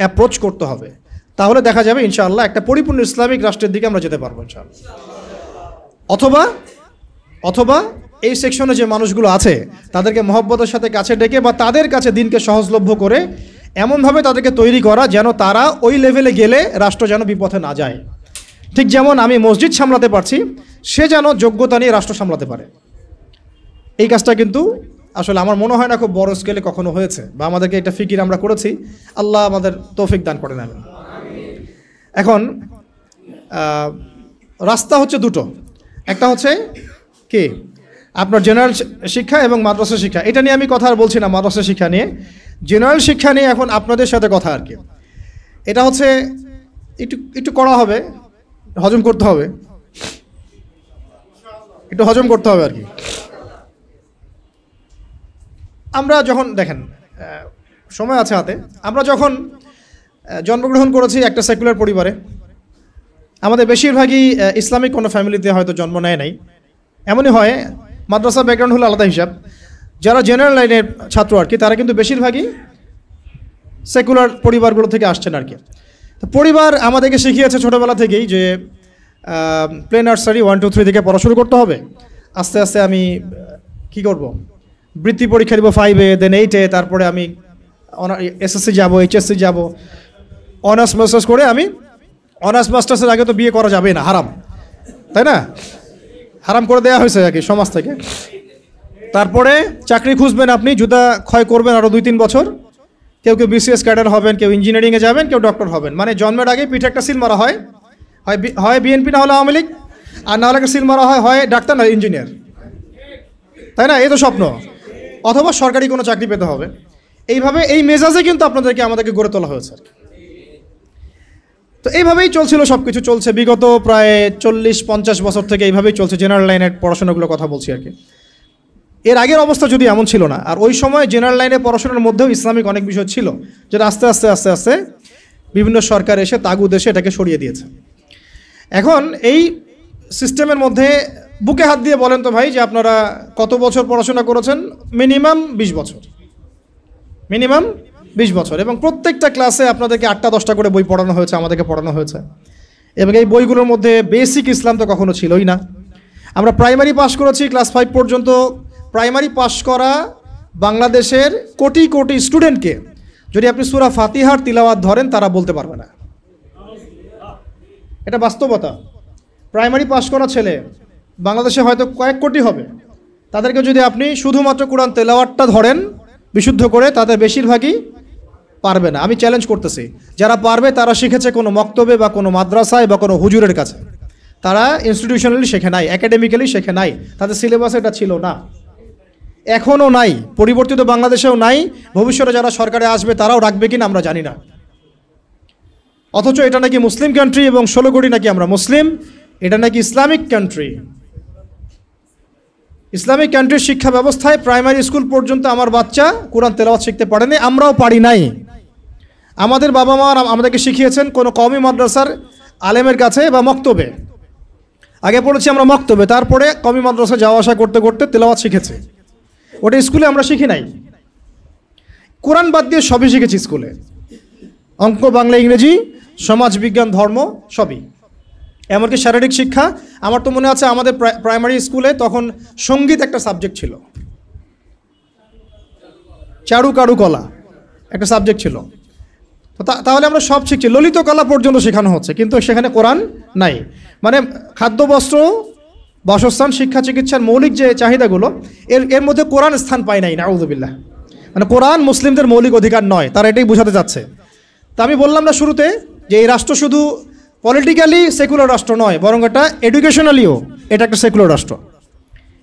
অ্যাপ্রোচ করতে হবে। তাহলে দেখা যাবে ইনশাআল্লাহ একটা পরিপূর্ণ ইসলামিক রাষ্ট্রের দিকে আমরা যেতে পারবো ইনশাআল্লাহ। অথবা এই সেকশনে যে মানুষগুলো আছে তাদেরকে মহব্বতের সাথে কাছে ডেকে, বা তাদের কাছে দিনকে সহজলভ্য করে এমনভাবে তাদেরকে তৈরি করা যেন তারা ওই লেভেলে গেলে রাষ্ট্র যেন বিপথে না যায়। ঠিক যেমন আমি মসজিদ সামলাতে পারছি, সে যেন যোগ্যতা নিয়ে রাষ্ট্র সামলাতে পারে। এই কাজটা কিন্তু আসলে আমার মনে হয় না খুব বড় স্কেলে কখনো হয়েছে, বা আমাদেরকে একটা ফিকির আমরা করেছি। আল্লাহ আমাদের তৌফিক দান করেন। আমি এখন রাস্তা হচ্ছে দুটো। একটা হচ্ছে কি আপনার জেনারেল শিক্ষা এবং মাদ্রাসা শিক্ষা। এটা নিয়ে আমি কথা আর বলছি না, মাদ্রাসা শিক্ষা নিয়ে। জেনারেল শিক্ষা নিয়ে এখন আপনাদের সাথে কথা আর কি। এটা হচ্ছে একটু করা হবে, হজম করতে হবে, একটু হজম করতে হবে আর কি। আমরা যখন দেখেন সময় আছে হাতে, আমরা যখন জন্মগ্রহণ করেছি একটা সেকুলার পরিবারে। আমাদের বেশিরভাগই ইসলামিক কোনো ফ্যামিলিতে হয়তো জন্ম নেয় নাই, এমনই হয়। মাদ্রাসা ব্যাকগ্রাউন্ড হলো আলাদা হিসাব। যারা জেনারেল লাইনের ছাত্র আর কি, তারা কিন্তু বেশিরভাগই সেকুলার পরিবারগুলো থেকে আসছেন আর কি। তো পরিবার আমাদেরকে শিখিয়েছে ছোটোবেলা থেকেই যে প্লে নার্সারি 1 2 3 থেকে পড়া শুরু করতে হবে। আস্তে আস্তে আমি কি করব, বৃত্তি পরীক্ষা দিব 5-এ, দেন 8-এ, তারপরে আমি এসএসসি যাব, এইচএসসি যাব, অনার্স মাস্টার্স করে আমি অনার্স মাস্টার্সের আগে তো বিয়ে করা যাবে না, হারাম, তাই না? হারাম করে দেওয়া হয়েছে আর কি সমাজ থেকে। তারপরে চাকরি খুঁজবেন, আপনি জুতা ক্ষয় করবেন আরও 2-3 বছর। কেউ কেউ বিসিএস ক্যাডার হবেন, কেউ ইঞ্জিনিয়ারিংয়ে যাবেন, কেউ ডক্টর হবেন। মানে জন্মের আগে পিঠে একটা সিল মারা হয়, হয় বিএনপি না হলে আওয়ামী লীগ, আর না হলে একটা সিল মারা হয় ডাক্তার না ইঞ্জিনিয়ার, তাই না? এই তো স্বপ্ন। অথবা সরকারি কোনো চাকরি পেতে হবে। এইভাবে এই মেজাজে কিন্তু আমাদেরকে গড়ে তোলা হয়েছে আর কি। তো এইভাবেই চলছিল, সব কিছু চলছে বিগত প্রায় 40-50 বছর থেকে এইভাবেই চলছে। জেনারেল লাইনের পড়াশোনাগুলোর কথা বলছি আর কি। এর আগের অবস্থা যদি এমন ছিল না, আর ওই সময় জেনারেল লাইনে পড়াশোনার মধ্যেও ইসলামিক অনেক বিষয় ছিল, যেটা আস্তে আস্তে আস্তে আস্তে বিভিন্ন সরকার এসে তাগুদ এসে এটাকে সরিয়ে দিয়েছে। এখন এই সিস্টেমের মধ্যে বুকে হাত দিয়ে বলেন তো ভাই, যে আপনারা কত বছর পড়াশোনা করেছেন? মিনিমাম 20 বছর, মিনিমাম 20 বছর। এবং প্রত্যেকটা ক্লাসে আপনাদেরকে 8টা-10টা করে বই পড়ানো হয়েছে, আমাদেরকে পড়ানো হয়েছে। এবং এই বইগুলোর মধ্যে বেসিক ইসলাম তো কখনো ছিলই না। আমরা প্রাইমারি পাস করেছি, ক্লাস 5 পর্যন্ত। প্রাইমারি পাস করা বাংলাদেশের কোটি কোটি স্টুডেন্টকে যদি আপনি সূরা ফাতিহার তিলাওয়াত ধরেন, তারা বলতে পারবে না। এটা বাস্তবতা। প্রাইমারি পাস করা ছেলে বাংলাদেশে হয়তো কয়েক কোটি হবে, তাদেরকে যদি আপনি শুধুমাত্র কোরআন তেলাওয়াতটা ধরেন বিশুদ্ধ করে, তাদের বেশিরভাগই পারবে না। আমি চ্যালেঞ্জ করতেছি, যারা পারবে তারা শিখেছে কোনো মক্তবে বা কোনো মাদ্রাসায় বা কোনো হুজুরের কাছে। তারা ইনস্টিটিউশনালি শেখে নাই, একাডেমিক্যালি শেখে নাই, তাদের সিলেবাসে এটা ছিল না, এখনও নাই, পরিবর্তিত বাংলাদেশেও নাই। ভবিষ্যতে যারা সরকারে আসবে তারাও রাখবে কিনা আমরা জানি না। অথচ এটা নাকি মুসলিম কান্ট্রি, এবং 16 কোটি নাকি আমরা মুসলিম। এটা নাকি ইসলামিক কান্ট্রি। ইসলামিক কান্ট্রির শিক্ষা ব্যবস্থায় প্রাইমারি স্কুল পর্যন্ত আমার বাচ্চা কোরআন তেলাওয়াত শিখতে পারেনি, আমরাও পারি নাই। আমাদের বাবা মা আমাদেরকে শিখিয়েছেন কোনো কওমি মাদ্রাসার আলেমের কাছে বা মক্তবে। আগে পড়েছি আমরা মক্তবে, তারপরে কওমি মাদ্রাসা যাওয়া আসা করতে করতে তেলাওয়াত শিখেছে। ওটা স্কুলে আমরা শিখি নাই। কোরআন বাদ দিয়ে সবই শিখেছি স্কুলে, অঙ্ক, বাংলা, ইংরেজি, সমাজ বিজ্ঞান, ধর্ম, সবই। এমনকি শারীরিক শিক্ষা। আমার তো মনে আছে আমাদের প্রাইমারি স্কুলে তখন সঙ্গীত একটা সাবজেক্ট ছিল, চারুকারুকলা একটা সাবজেক্ট ছিল। তো তাহলে আমরা সব শিখছি, ললিত কলা পর্যন্ত শেখানো হচ্ছে, কিন্তু সেখানে কোরআন নাই। মানে খাদ্য, বস্ত্র, বাসস্থান, শিক্ষা, চিকিৎসার মৌলিক যে চাহিদাগুলো, এর মধ্যে কোরআন স্থান পায় নাই, নাউযুবিল্লাহ। মানে কোরআন মুসলিমদের মৌলিক অধিকার নয়, তারা এটাই বোঝাতে চাচ্ছে। তা আমি বললাম না শুরুতে যে এই রাষ্ট্র শুধু পলিটিক্যালি সেকুলার রাষ্ট্র নয়, বরং এটা এডুকেশনালিও এটা একটা সেকুলার রাষ্ট্র,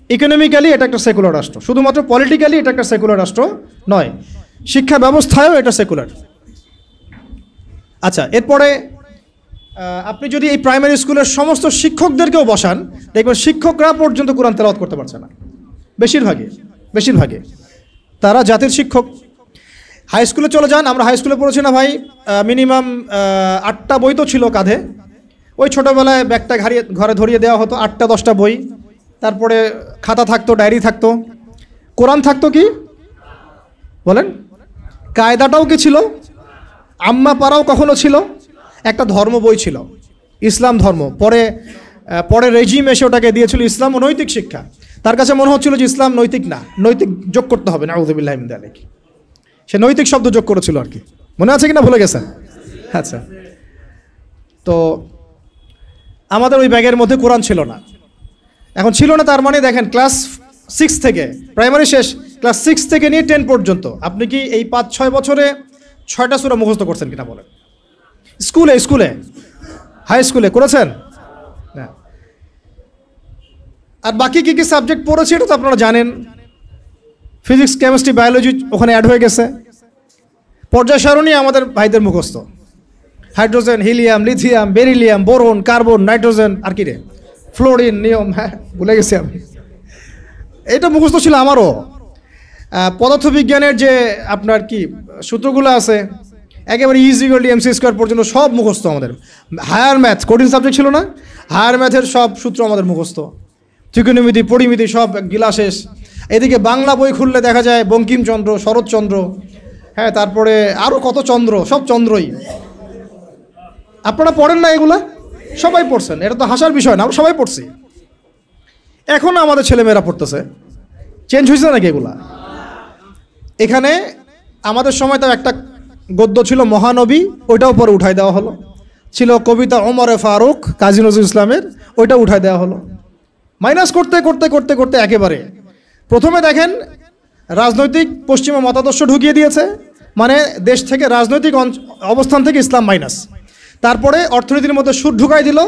ইকোনমিক্যালি এটা একটা সেকুলার রাষ্ট্র। শুধুমাত্র পলিটিক্যালি এটা একটা সেকুলার রাষ্ট্র নয়, শিক্ষা ব্যবস্থায়ও এটা সেকুলার। আচ্ছা, এরপরে আপনি যদি এই প্রাইমারি স্কুলের সমস্ত শিক্ষকদেরকেও বসান, দেখবেন শিক্ষকরা পর্যন্ত কোরআন তেলাওয়াত করতে পারছে না, বেশিরভাগে তারা জাতির শিক্ষক। হাই স্কুলে চলে যান, আমরা হাই স্কুলে পড়েছি না ভাই, মিনিমাম 8টা বই তো ছিল কাঁধে। ওই ছোটোবেলায় ব্যাগটা ঘরে ধরিয়ে দেওয়া হতো, 8টা-10টা বই, তারপরে খাতা থাকতো, ডায়েরি থাকতো, কোরআন থাকতো। কি বলেন? কায়দাটাও কি ছিল? আম্মা পাড়াও কখনো ছিল? একটা ধর্ম বই ছিল, ইসলাম ধর্ম। পরে রেজিম এসে ওটাকে দিয়েছিল ইসলাম ও নৈতিক শিক্ষা। তার কাছে মনে হচ্ছিল যে ইসলাম নৈতিক না, নৈতিক যোগ করতে হবে, নাউযুবিল্লাহি মিন যালিক। সে নৈতিক শব্দ যোগ করেছিল আর কি, মনে আছে কিনা ভুলে গেছেন? আচ্ছা, তো আমাদের ওই ব্যাগের মধ্যে কোরআন ছিল না। এখন ছিল না তার মানে দেখেন, ক্লাস 6 থেকে, প্রাইমারি শেষ, ক্লাস 6 থেকে নিয়ে 10 পর্যন্ত আপনি কি এই 5-6 বছরে 6টা সূরা মুখস্থ করছেন কিনা বলেন? স্কুলে হাই স্কুলে করেছেন না? আর বাকি কী কী সাবজেক্ট পড়েছি এটা তো আপনারা জানেন। ফিজিক্স, কেমিস্ট্রি, বায়োলজি ওখানে অ্যাড হয়ে গেছে। পর্যায় সারণী আমাদের ভাইদের মুখস্থ, hydrogen, helium, lithium, beryllium, boron, carbon, nitrogen, আর কি রে, ফ্লোরিন, নিয়ম, হ্যাঁ ভুলে গেছি আমি। এটা মুখস্থ ছিল আমারও। পদার্থবিজ্ঞানের যে আপনার কি সূত্রগুলো আছে, একেবারে is equal to MC square পর্যন্ত সব মুখস্থ আমাদের। হায়ার ম্যাথ কঠিন সাবজেক্ট ছিল না, হায়ার ম্যাথের সব সূত্র আমাদের মুখস্থ, ত্রিকোণমিতি পরিমিতি সব গিলা শেষ। এদিকে বাংলা বই খুললে দেখা যায় বঙ্কিমচন্দ্র, শরৎচন্দ্র, হ্যাঁ, তারপরে আরও কত চন্দ্র, সব চন্দ্রই। আপনারা পড়েন না এগুলা? সবাই পড়ছেন, এটা তো হাসার বিষয় না, আমরা সবাই পড়ছি। এখন আমাদের ছেলেমেয়েরা পড়তেছে, চেঞ্জ হয়েছে নাকি এগুলা? এখানে আমাদের সময় তো একটা গদ্য ছিল মহানবী, ওইটাও পরে উঠাই দেওয়া হলো। ছিল কবিতা ওমরে ফারুক কাজী নজরুল ইসলামের, ওইটা উঠাই দেওয়া হলো। মাইনাস করতে করতে করতে করতে একেবারে প্রথমে দেখেন রাজনৈতিক পশ্চিমা মতাদর্শ ঢুকিয়ে দিয়েছে, মানে দেশ থেকে রাজনৈতিক অবস্থান থেকে ইসলাম মাইনাস। তারপরে অর্থনীতির মধ্যে সুদ ঢুকাই দিল,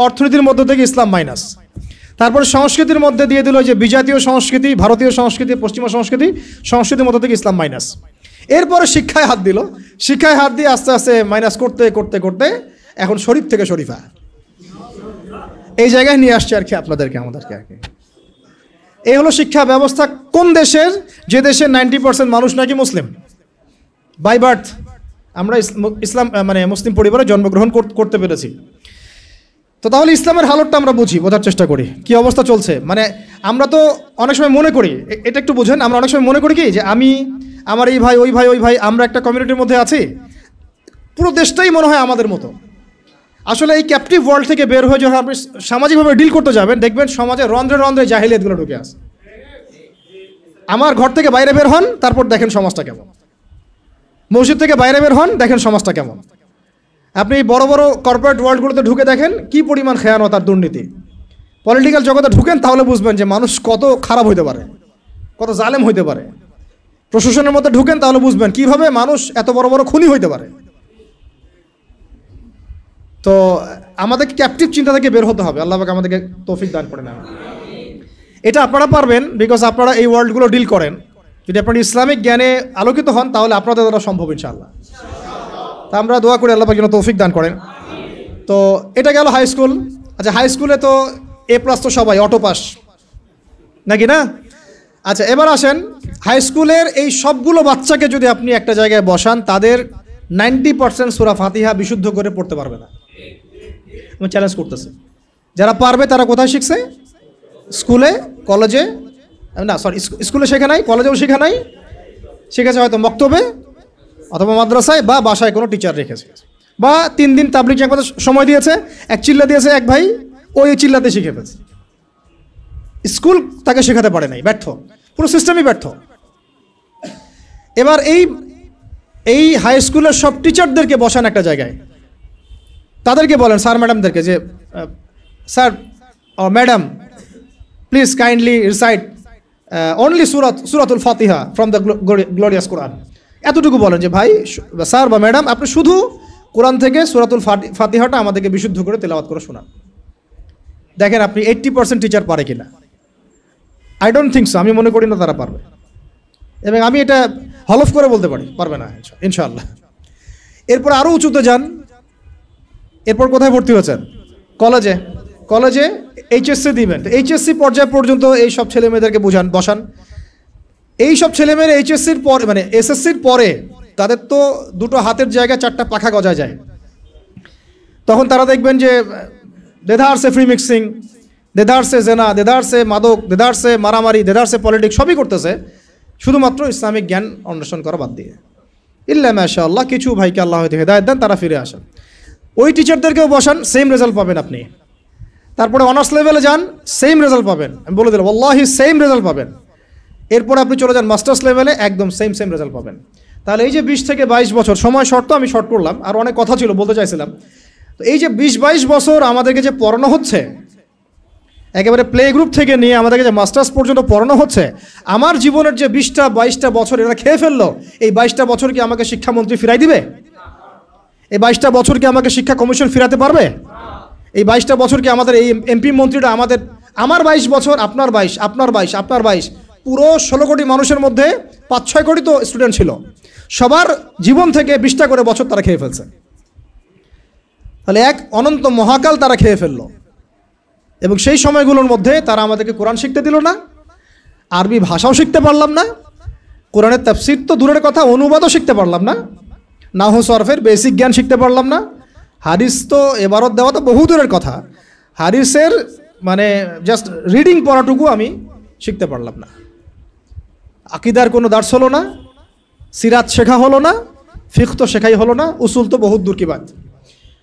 অর্থনীতির মধ্য থেকে ইসলাম মাইনাস। তারপরে সংস্কৃতির মধ্যে দিয়ে দিল যে বিজাতীয় সংস্কৃতি, ভারতীয় সংস্কৃতি, পশ্চিমা সংস্কৃতি, সংস্কৃতির মধ্য থেকে ইসলাম মাইনাস। এরপরে শিক্ষায় হাত দিল, শিক্ষায় হাত দিয়ে আস্তে আস্তে মাইনাস করতে করতে করতে এখন শরীফ থেকে শরীফা এই জায়গায় নিয়ে আসছে আর কি আপনাদেরকে, আমাদেরকে আর কি। এই হলো শিক্ষা ব্যবস্থা কোন দেশের? যে দেশের 90% মানুষ নাকি মুসলিম বাই বার্থ। আমরা ইসলাম মানে মুসলিম পরিবারে জন্মগ্রহণ করতে পেরেছি। তো তাহলে ইসলামের হালতটা আমরা বুঝি, বোঝার চেষ্টা করি কি অবস্থা চলছে। মানে আমরা তো অনেক সময় মনে করি, এটা একটু বুঝেন, আমরা অনেক সময় মনে করি কি যে আমি, আমার এই ভাই, ওই ভাই, ওই ভাই, আমরা একটা কমিউনিটির মধ্যে আছি, পুরো দেশটাই মনে হয় আমাদের মতো। আসলে এই ক্যাপটিভ ওয়ার্ল্ড থেকে বের হয়ে যখন আপনি সামাজিকভাবে ডিল করতে যাবেন, দেখবেন সমাজে রন্ধ্রে রন্ধ্রে জাহিলিয়াতগুলো ঢুকে আছে। আমার ঘর থেকে বাইরে বের হন, তারপর দেখেন সমাজটা কেমন। মসজিদ থেকে বাইরে বের হন, দেখেন সমাজটা কেমন। আপনি বড় বড় কর্পোরেট ওয়ার্ল্ডগুলোতে ঢুকে দেখেন কি পরিমাণ খেয়ানত আর দুর্নীতি। পলিটিক্যাল জগতে ঢুকেন, তাহলে বুঝবেন যে মানুষ কত খারাপ হইতে পারে, কত জালেম হইতে পারে। প্রশাসনের মধ্যে ঢুকেন, তাহলে বুঝবেন কিভাবে মানুষ এত বড় বড় খুনি হইতে পারে। তো আমাদের ক্যাপটিভ চিন্তা থেকে বের হতে হবে। আল্লাহ পাক আমাদেরকে তৌফিক দান করে না। এটা আপনারা পারবেন, বিকজ আপনারা এই ওয়ার্ল্ডগুলো ডিল করেন। যদি আপনারা ইসলামিক জ্ঞানে আলোকিত হন, তাহলে আপনাদের দ্বারা সম্ভব ইনশাআল্লাহ। তা আমরা দোয়া করি আল্লাহ পাক যেন তৌফিক দান করেন। তো এটা গেল হাই স্কুল। আচ্ছা, হাই স্কুলে তো A+ তো সবাই অটো পাস নাকি না? আচ্ছা, এবার আসেন হাই স্কুলের এই সবগুলো বাচ্চাকে যদি আপনি একটা জায়গায় বসান, তাদের 90% সূরা ফাতিহা বিশুদ্ধ করে পড়তে পারবে না। আমি চ্যালেঞ্জ করতেছি, যারা পারবে তারা কোথায় শিখছে? স্কুলে, কলেজে, না সরি, স্কুলে শেখা নাই, কলেজেও শেখা নাই, শিখেছে হয়তো মক্তবে অথবা মাদ্রাসায় বা বাসায় কোনো টিচার রেখেছে, বা 3 দিন তাবলিগ জামাতে সময় দিয়েছে, এক চিল্লা দিয়েছে এক ভাই, ওই চিল্লাতে শিখে ফেলছে। স্কুল তাকে শেখাতে পারে নাই, ব্যর্থ, পুরো সিস্টেমই ব্যর্থ। এবার এই হাই স্কুলের সব টিচারদেরকে বসান একটা জায়গায়, তাদেরকে বলেন, স্যার ম্যাডামদেরকে, যে sir madam please kindly recite only সূরাতুল ফাতিহা ফ্রম দ্য গ্লোরিয়াস কোরআন। এতটুকু বলেন যে ভাই, স্যার বা ম্যাডাম, আপনি শুধু কোরআন থেকে সূরাতুল ফাতিহাটা আমাদেরকে বিশুদ্ধ করে তেলাওয়াত করে শোনান। দেখেন আপনি 80% টিচার পারে কিনা। আই ডোন্ট থিঙ্ক সো, আমি মনে করি না তারা পারবে, এবং আমি এটা হলফ করে বলতে পারি পারবে না ইনশাআল্লাহ। এরপর আরও উঁচুতে যান, এরপর কোথায় ভর্তি হয়েছেন? কলেজে। কলেজে এইচএসসি দিবেন, তো এইচএসসি পর্যায় পর্যন্ত এই সব ছেলে মেয়েদেরকে বসান। এই সব ছেলেমেয়েরা এইচএসসির পরে, মানে এসএসসির পরে তাদের তো দুটো হাতের জায়গায় 4টা পাখা গজা যায়। তখন তারা দেখবেন যে দেধারসে ফ্রি মিক্সিং, দেধারসে জেনা, দেধারসে মাদক, দেধারসে মারামারি, দেধারসে পলিটিক্স, সবই করতেছে, শুধুমাত্র ইসলামিক জ্ঞান অন্বেষণ করা বাদ দিয়ে। ইল্লা মাশাআল্লাহ, কিছু ভাইকে আল্লাহ হয়তো হেদায়েত দেন, তারা ফিরে আসেন। ওই টিচারদেরকেও বসান, সেম রেজাল্ট পাবেন আপনি। তারপরে অনার্স লেভেলে যান, সেম রেজাল্ট পাবেন, আমি বলে দিলাম ওয়াল্লাহি সেম রেজাল্ট পাবেন। এরপর আপনি চলে যান মাস্টার্স লেভেলে, একদম সেম রেজাল্ট পাবেন। তাহলে এই যে 20 থেকে 22 বছর, সময় শর্ট, আমি শর্ট করলাম, আর অনেক কথা ছিল বলতে চাইছিলাম। তো এই যে 20-22 বছর আমাদেরকে যে পড়ানো হচ্ছে, একেবারে প্লে গ্রুপ থেকে নিয়ে আমাদেরকে যে মাস্টার্স পর্যন্ত পড়ানো হচ্ছে, আমার জীবনের যে 20-22টা বছর এরা খেয়ে ফেললো, এই 22টা বছর কি আমাকে শিক্ষামন্ত্রী ফিরাই দিবে? এই 22টা বছর কি আমাকে শিক্ষা কমিশন ফিরাতে পারবে? এই 22টা বছর কি আমাদের এই এমপি মন্ত্রীরা আমার 22 বছর, আপনার 22, আপনার 22, আপনার 22, পুরো 16 কোটি মানুষের মধ্যে 5-6 কোটি তো স্টুডেন্ট ছিল, সবার জীবন থেকে 20টা করে বছর তারা খেয়ে ফেলছে। তাহলে এক অনন্ত মহাকাল তারা খেয়ে ফেললো, এবং সেই সময়গুলোর মধ্যে তারা আমাদেরকে কোরআন শিখতে দিল না, আরবি ভাষাও শিখতে পারলাম না, কোরআনের তাফসীর তো দূরের কথা, অনুবাদও শিখতে পারলাম না। নাহু সরফের বেসিক জ্ঞান শিখতে পারলাম না। হাদিস তো এবারত দেওয়া তো বহু দূরের কথা, হাদিসের মানে জাস্ট রিডিং পড়াটুকু আমি শিখতে পারলাম না। আকিদার কোনো দার্স হলো না, সিরাত শেখা হলো না, ফিকহ তো শেখাই হলো না, উসুল তো বহুত দূর কি বাদ।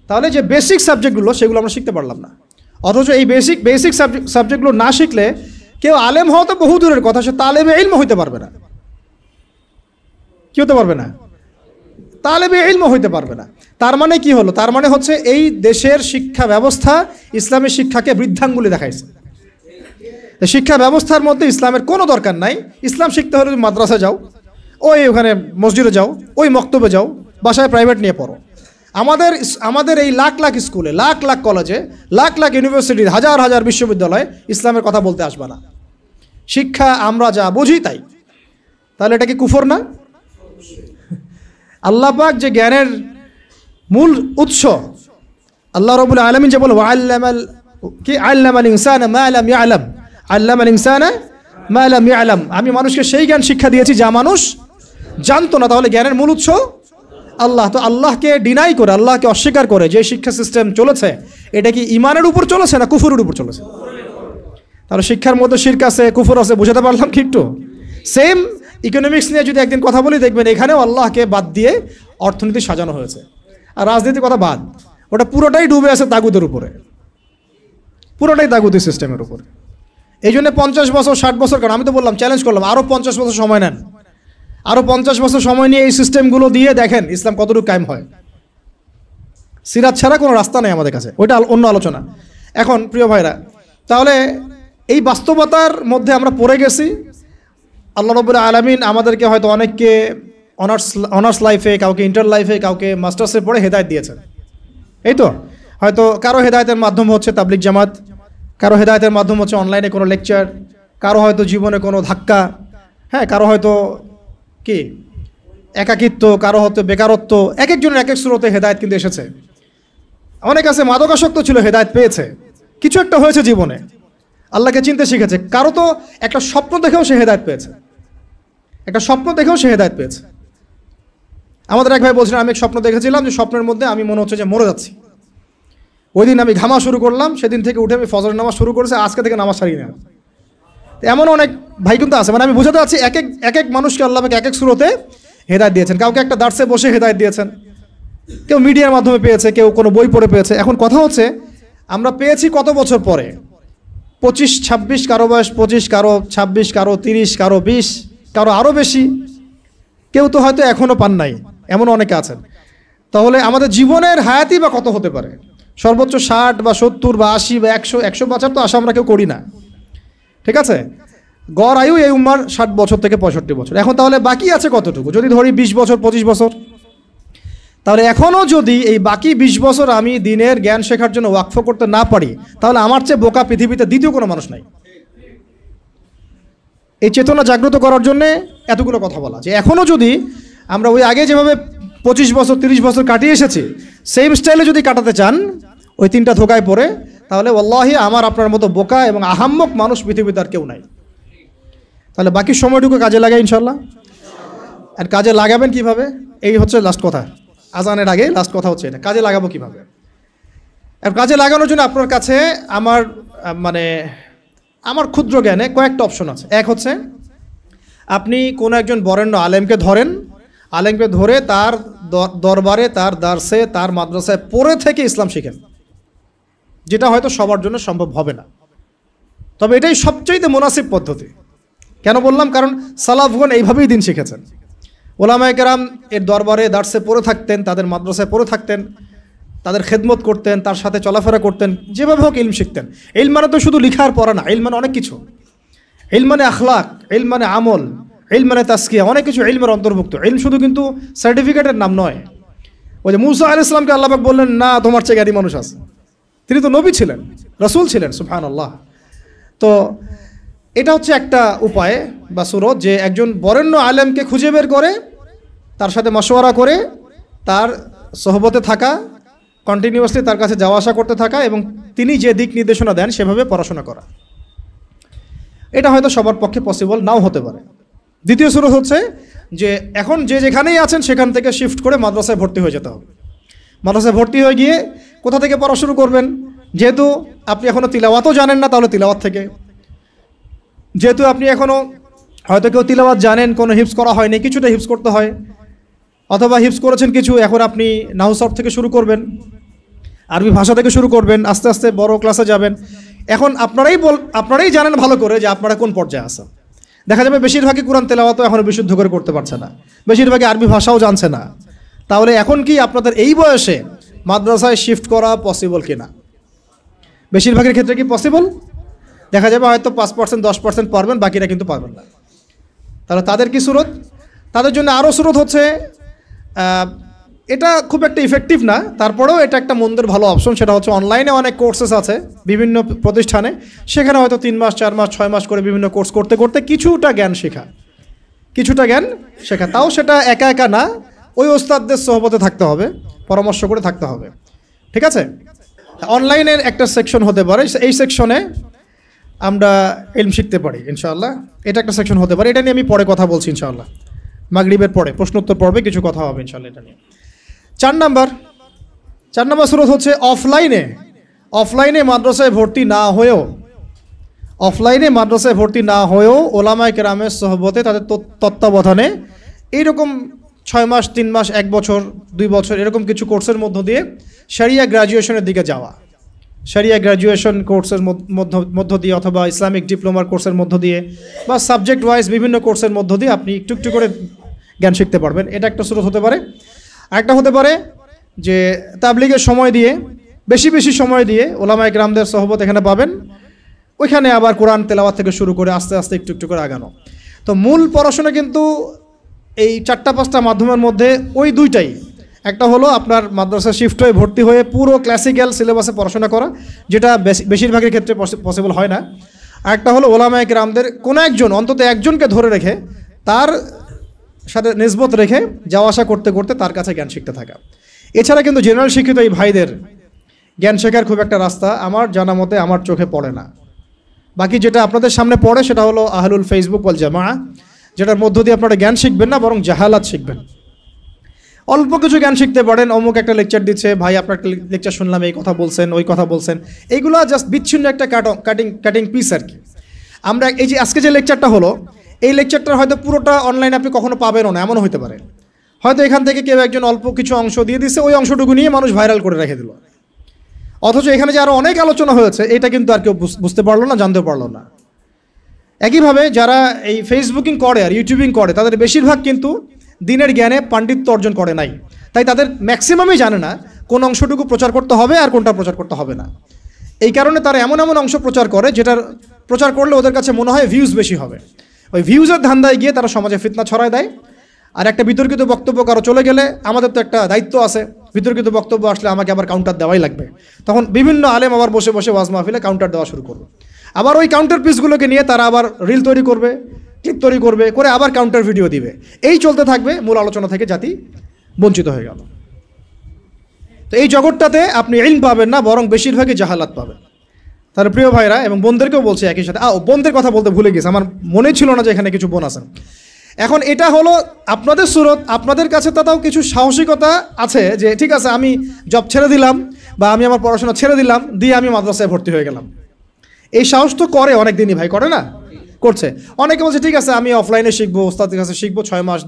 তাহলে যে বেসিক সাবজেক্টগুলো সেগুলো আমরা শিখতে পারলাম না। অথচ এই বেসিক সাবজেক্টগুলো না শিখলে কেউ আলেম হওয়া তো বহু দূরের কথা, সে তালেবে ইলম হইতে পারবে না। কি হতে পারবে না? তালেবে ইলম হইতে পারবে না। তার মানে কি হলো? তার মানে হচ্ছে এই দেশের শিক্ষা ব্যবস্থা ইসলামী শিক্ষাকে বৃদ্ধাঙ্গুলি দেখাইছে। শিক্ষা ব্যবস্থার মধ্যে ইসলামের কোনো দরকার নাই। ইসলাম শিখতে হলে তুমি মাদ্রাসা যাও, ওই ওখানে মসজিদে যাও, ওই মক্তবে যাও, বাসায় প্রাইভেট নিয়ে পড়ো। আমাদের এই লাখ লাখ স্কুলে, লাখ লাখ কলেজে, লাখ লাখ ইউনিভার্সিটি, হাজার হাজার বিশ্ববিদ্যালয়ে ইসলামের কথা বলতে আসবে না। শিক্ষা আমরা যা বুঝি তাই। তাহলে এটা কি কুফর না? আল্লাহ পাক যে জ্ঞানের মূল উৎস, আল্লাহ রাব্বুল আলামিন যে বলে আল্লামাল ইনসানা মা লাম ইয়ালাম, আল্লামাল ইনসানা মা লাম ইয়ালাম, আমি মানুষকে সেই জ্ঞান শিক্ষা দিয়েছি যা মানুষ জানতো না। তাহলে জ্ঞানের মূল উৎস আল্লাহ। তো আল্লাহকে ডিনাই করে, আল্লাহকে অস্বীকার করে যে শিক্ষা সিস্টেম চলেছে, এটা কি ইমানের উপর চলেছে না কুফরের উপর চলেছে? তাহলে শিক্ষার মধ্যে শিরক আছে, কুফর আছে, বুঝাতে পারলাম কি একটু? সেম ইকোনমিক্স নিয়ে যদি একদিন কথা বলি, দেখবেন এখানেও আল্লাহকে বাদ দিয়ে অর্থনীতি সাজানো হয়েছে। আর রাজনীতির কথা বাদ, ওটা পুরোটাই ডুবে আছে তাগুদের উপরে, পুরোটাই তাগুতি সিস্টেমের উপরে। এই জন্য 50 বছর 60 বছর, কারণ আমি তো বললাম, চ্যালেঞ্জ করলাম, আরও 50 বছর সময় নেন, আরও 50 বছর সময় নিয়ে এই সিস্টেমগুলো দিয়ে দেখেন ইসলাম কতটুকু কায়েম হয়। সিরাত ছাড়া কোনো রাস্তা নেই আমাদের কাছে, ওইটা অন্য আলোচনা। এখন প্রিয় ভাইরা, তাহলে এই বাস্তবতার মধ্যে আমরা পড়ে গেছি। আল্লাহ রাব্বুল আলামিন আমাদেরকে হয়তো অনেককে অনার্স লাইফে, কাউকে ইন্টার লাইফে, কাউকে মাস্টার্সে পড়ে হেদায়েত দিয়েছেন। এই তো হয়তো কারো হেদায়েতের মাধ্যম হচ্ছে তাবলিগ জামাত, কারো হেদায়েতের মাধ্যম হচ্ছে অনলাইনে কোনো লেকচার, কারো হয়তো জীবনে কোনো ধাক্কা, হ্যাঁ, কারো হয়তো কি একাকিত্ব, কারো হয়তো বেকারত্ব, এক একজনের এক এক সুরতে হেদায়েত কিন্তু এসেছে। অনেক আছে মাদকাসক্ত ছিল, হেদায়েত পেয়েছে, কিছু একটা হয়েছে জীবনে, আল্লাহকে চিনতে শিখেছে। কারো তো একটা স্বপ্ন দেখেও সে হেদায়েত পেয়েছে, একটা স্বপ্ন দেখেও সে হেদায়েত পেয়েছে। আমাদের এক ভাই বলছিলেন, আমি এক স্বপ্ন দেখেছিলাম যে স্বপ্নের মধ্যে আমি মনে হচ্ছে যে মরে যাচ্ছি। ওই দিন আমি ঘামা শুরু করলাম, সেদিন থেকে উঠে আমি ফজরের নামাজ শুরু করেছি, আজকে থেকে নামাজ ছাড়িয়ে নেওয়া। এমন অনেক ভাই কিন্তু আছে, মানে আমি বোঝাতে চাচ্ছি এক এক মানুষকে আল্লাহ এক এক সুরতে হেদায়েত দিয়েছেন। কাউকে একটা দার্সে বসে হেদায়েত দিয়েছেন, কেউ মিডিয়ার মাধ্যমে পেয়েছে, কেউ কোনো বই পড়ে পেয়েছে। এখন কথা হচ্ছে আমরা পেয়েছি কত বছর পরে? 25, 26, কারো বয়স 25, কারো 26, কারো 30, কারো 20, কারো আরও বেশি, কেউ তো হয়তো এখনও পান নাই, এমন অনেকে আছেন। তাহলে আমাদের জীবনের হায়াতি বা কত হতে পারে? সর্বোচ্চ 60 বা 70 বা 80 বা 100 বছর তো আশা আমরা কেউ করি না, ঠিক আছে? গড় আয়ু এই উম্মার 60 বছর থেকে 65 বছর। এখন তাহলে বাকি আছে কতটুকু? যদি ধরি 20 বছর 25 বছর, তাহলে এখনও যদি এই বাকি 20 বছর আমি দিনের জ্ঞান শেখার জন্য ওয়াকফ করতে না পারি, তাহলে আমার চেয়ে বোকা পৃথিবীতে দ্বিতীয় কোনো মানুষ নাই। এই চেতনা জাগ্রত করার জন্যে এতগুলো কথা বলা, যে এখনও যদি আমরা ওই আগে যেভাবে 25 বছর 30 বছর কাটিয়ে এসেছি, সেম স্টাইলে যদি কাটাতে চান ওই 3টা ধোকায় পড়ে, তাহলে ওয়াল্লাহি আমার আপনার মতো বোকা এবং আহাম্মক মানুষ পৃথিবীতে আর কেউ নাই। তাহলে বাকি সময়টুকু কাজে লাগাই ইনশাল্লাহ। আর কাজে লাগাবেন কিভাবে? এই হচ্ছে লাস্ট কথা, আজানের আগে লাস্ট কথা হচ্ছে এটা, কাজে লাগাবো কিভাবে। আর কাজে লাগানোর জন্য আপনার কাছে আমার ক্ষুদ্র জ্ঞানে কয়েকটা অপশন আছে। এক হচ্ছে আপনি কোনো একজন বরেণ্য আলেমকে ধরেন, আলেমকে ধরে তার দরবারে, তার দার্সে, তার মাদ্রাসায় পড়ে থেকে ইসলাম শিখেন, যেটা হয়তো সবার জন্য সম্ভব হবে না, তবে এটাই সবচেয়ে মুনাসিব পদ্ধতি। কেন বললাম? কারণ সালাফগণ এইভাবেই দিন শিখেছেন। ওলামায়ে কেরাম এর দরবারে দার্সে পড়ে থাকতেন, তাদের মাদ্রাসায় পড়ে থাকতেন, তাদের খেদমত করতেন, তার সাথে চলাফেরা করতেন, যেভাবে হোক ইলম শিখতেন। ইলম মানে তো শুধু লিখার পড়া না, ইলম মানে অনেক কিছু। ইলম মানে আখলাক, ইলম মানে আমল, ইলম মানে তাসকিয়া, অনেক কিছু ইলমের অন্তর্ভুক্ত। ইলম শুধু কিন্তু সার্টিফিকেটের নাম নয়। ওই যে মুসা আলাইহিস সালামকে আল্লাহ পাক বললেন, না তোমার চেয়ে জ্ঞানী মানুষ আছে, তিনি তো নবী ছিলেন, রাসূল ছিলেন, সুবহানাল্লাহ। তো এটা হচ্ছে একটা উপায় বা সুরত, যে একজন বরেণ্য আলেমকে খুঁজে বের করে তার সাথে মশওয়ারা করে তার সোহবতে থাকা, কন্টিনিউয়াসলি তার কাছে যাওয়া আসা করতে থাকা, এবং তিনি যে দিক নির্দেশনা দেন সেভাবে পড়াশোনা করা। এটা হয়তো সবার পক্ষে পসিবল নাও হতে পারে। দ্বিতীয় সুরত হচ্ছে যে এখন যে যেখানেই আছেন সেখান থেকে শিফট করে মাদ্রাসায় ভর্তি হয়ে যেতে হবে। মাদ্রাসায় ভর্তি হয়ে গিয়ে কোথা থেকে পড়া শুরু করবেন? যেহেতু আপনি এখনও তিলাওয়াতও জানেন না, তাহলে তিলাওয়াত থেকে। যেহেতু আপনি এখনও হয়তো কেউ তিলাওয়াত জানেন, কোনো হিফজ করা হয়নি, কিছুটা হিফজ করতে হয়, অথবা হিফজ করেছেন কিছু, এখন আপনি নাহু সরফ থেকে শুরু করবেন, আরবি ভাষা থেকে শুরু করবেন, আস্তে আস্তে বড় ক্লাসে যাবেন। এখন আপনারাই জানেন ভালো করে যে আপনারা কোন পর্যায়ে আছেন। দেখা যাবে বেশিরভাগই কোরআন তেলাওয়াতও এখনও বিশুদ্ধ করে করতে পারছে না, বেশিরভাগই আরবি ভাষাও জানছে না। তাহলে এখন কি আপনাদের এই বয়সে মাদ্রাসায় শিফট করা পসিবল কিনা? বেশিরভাগের ক্ষেত্রে কি পসিবল? দেখা যাবে হয়তো 5% 10% পারবেন, বাকিরা কিন্তু পারবেন না। তাহলে তাদের কি সুরত? তাদের জন্য আরও সুরত হচ্ছে, এটা খুব একটা ইফেক্টিভ না, তারপরেও এটা একটা মন্দের ভালো অপশন। সেটা হচ্ছে অনলাইনে অনেক কোর্সেস আছে বিভিন্ন প্রতিষ্ঠানে, সেখানে হয়তো 3 মাস 4 মাস 6 মাস করে বিভিন্ন কোর্স করতে করতে কিছুটা জ্ঞান শেখা। তাও সেটা একা একা না, ওই ওস্তাদদের সোহবতে থাকতে হবে, পরামর্শ করে থাকতে হবে। ঠিক আছে? অনলাইনের একটা সেকশন হতে পারে, এই সেকশনে আমরা ইলম শিখতে পারি ইনশাআল্লাহ। এটা একটা সেকশন হতে পারে, এটা নিয়ে আমি পরে কথা বলছি ইনশাআল্লাহ। মাগরিবের পরে প্রশ্নোত্তর পর্বে কিছু কথা হবে ইনশাআল্লাহ এটা নিয়ে। 4 নাম্বার সুরত হচ্ছে অফলাইনে মাদ্রাসায় ভর্তি না হয়েও ওলামায়ে কেরামের সোহবতে, তাদের তত্ত্বাবধানে এইরকম 6 মাস 3 মাস 1 বছর 2 বছর এরকম কিছু কোর্সের মধ্য দিয়ে শরিয়া গ্র্যাজুয়েশনের দিকে যাওয়া, শরিয়া গ্র্যাজুয়েশন কোর্সের মধ্য দিয়ে অথবা ইসলামিক ডিপ্লোমার কোর্সের মধ্য দিয়ে বা সাবজেক্ট ওয়াইজ বিভিন্ন কোর্সের মধ্য দিয়ে আপনি একটু একটু করে জ্ঞান শিখতে পারবেন। এটা একটা সুরত হতে পারে। আরেকটা হতে পারে যে তাবলিগের সময় দিয়ে, বেশি সময় দিয়ে ওলামায়ে কেরামদের সোহবত এখানে পাবেন, ওইখানে আবার কোরআন তেলাওয়াত থেকে শুরু করে আস্তে আস্তে একটু একটু করে আগানো। তো মূল পড়াশোনা কিন্তু এই 4-5টা মাধ্যমের মধ্যে ওই দুইটাই। একটা হলো আপনার মাদ্রাসা শিফট হয়ে ভর্তি হয়ে পুরো ক্লাসিক্যাল সিলেবাসে পড়াশোনা করা, যেটা বেশিরভাগের ক্ষেত্রে পসিবল হয় না। আরেকটা হলো ওলামায়ে কেরামদের কোনো একজন, অন্তত একজনকে ধরে রেখে, তার সাথে নিসবত রেখে যাওয়া আসা করতে করতে তার কাছে জ্ঞান শিখতে থাকা। এছাড়া কিন্তু জেনারেল শিক্ষিত এই ভাইদের জ্ঞান শেখার খুব একটা রাস্তা আমার জানা মতে আমার চোখে পড়ে না। বাকি যেটা আপনাদের সামনে পড়ে সেটা হলো আহলুল ফেসবুক ওয়াল জামাআহ, যেটার মধ্য দিয়ে আপনারা জ্ঞান শিখবেন না, বরং জাহালাত শিখবেন। অল্প কিছু জ্ঞান শিখতে পারেন, অমুক একটা লেকচার দিচ্ছে, ভাই আপনার একটা লেকচার শুনলাম, এই কথা বলছেন, ওই কথা বলছেন, এইগুলো জাস্ট বিচ্ছিন্ন একটা কাটিং পিস আর কি। আমরা এই যে আজকে যে লেকচারটা হলো, এই লেকচারটা হয়তো পুরোটা অনলাইনে আপনি কখনো পাবেনও না, এমনও হতে পারে। হয়তো এখান থেকে কেউ একজন অল্প কিছু অংশ দিয়ে দিচ্ছে, ওই অংশটুকু নিয়ে মানুষ ভাইরাল করে রেখে দিল, অথচ এখানে যে আরও অনেক আলোচনা হয়েছে এটা কিন্তু আর কেউ বুঝতে পারলো না, জানতে পারলো না। একইভাবে যারা এই ফেসবুকিং করে আর ইউটিউবিং করে, তাদের বেশিরভাগ কিন্তু দিনের জ্ঞানে পাণ্ডিত্য অর্জন করে নাই, তাই তাদের ম্যাক্সিমামই জানে না কোন অংশটুকু প্রচার করতে হবে আর কোনটা প্রচার করতে হবে না। এই কারণে তারা এমন অংশ প্রচার করে যেটার প্রচার করলে ওদের কাছে মনে হয় ভিউজ বেশি হবে। ওই ভিউজের ধান্দায় গিয়ে তারা সমাজে ফিতনা ছড়ায় দেয়। আর একটা বিতর্কিত বক্তব্য কারো চলে গেলে আমাদের তো একটা দায়িত্ব আছে, বিতর্কিত বক্তব্য আসলে আমাকে আবার কাউন্টার দেওয়াই লাগবে। তখন বিভিন্ন আলেম আবার বসে বসে ওয়াজ মাহফিলে কাউন্টার দেওয়া শুরু করবে। আবার ওই কাউন্টার পিসগুলোকে নিয়ে তারা আবার রিল তৈরি করবে, ক্লিপ তৈরি করবে, করে আবার কাউন্টার ভিডিও দিবে। এই চলতে থাকবে, মূল আলোচনা থেকে জাতি বঞ্চিত হয়ে গেল। তো এই জগৎটাতে আপনি ইলম পাবেন না, বরং বেশিরভাগই জাহালাত পাবেন। তাহলে প্রিয় ভাইরা এবং বোনদেরকেও বলছি একই সাথে, বোনদের কথা বলতে ভুলে গেছি, আমার মনে ছিল না যে এখানে কিছু বোন আছেন। এখন এটা হলো আপনাদের সুরত, আপনাদের কাছে তাও কিছু সাহসিকতা আছে যে ঠিক আছে আমি জব ছেড়ে দিলাম বা আমি আমার পড়াশোনা ছেড়ে দিলাম, দিয়ে আমি মাদ্রাসায় ভর্তি হয়ে গেলাম। এই সাহস তো করে অনেক দিনই ভাই, করে না? করছে। অনেকে বলছে ঠিক আছে আমি অফলাইনে শিখবো, ওস্তাদের কাছে শিখবো, 6 মাস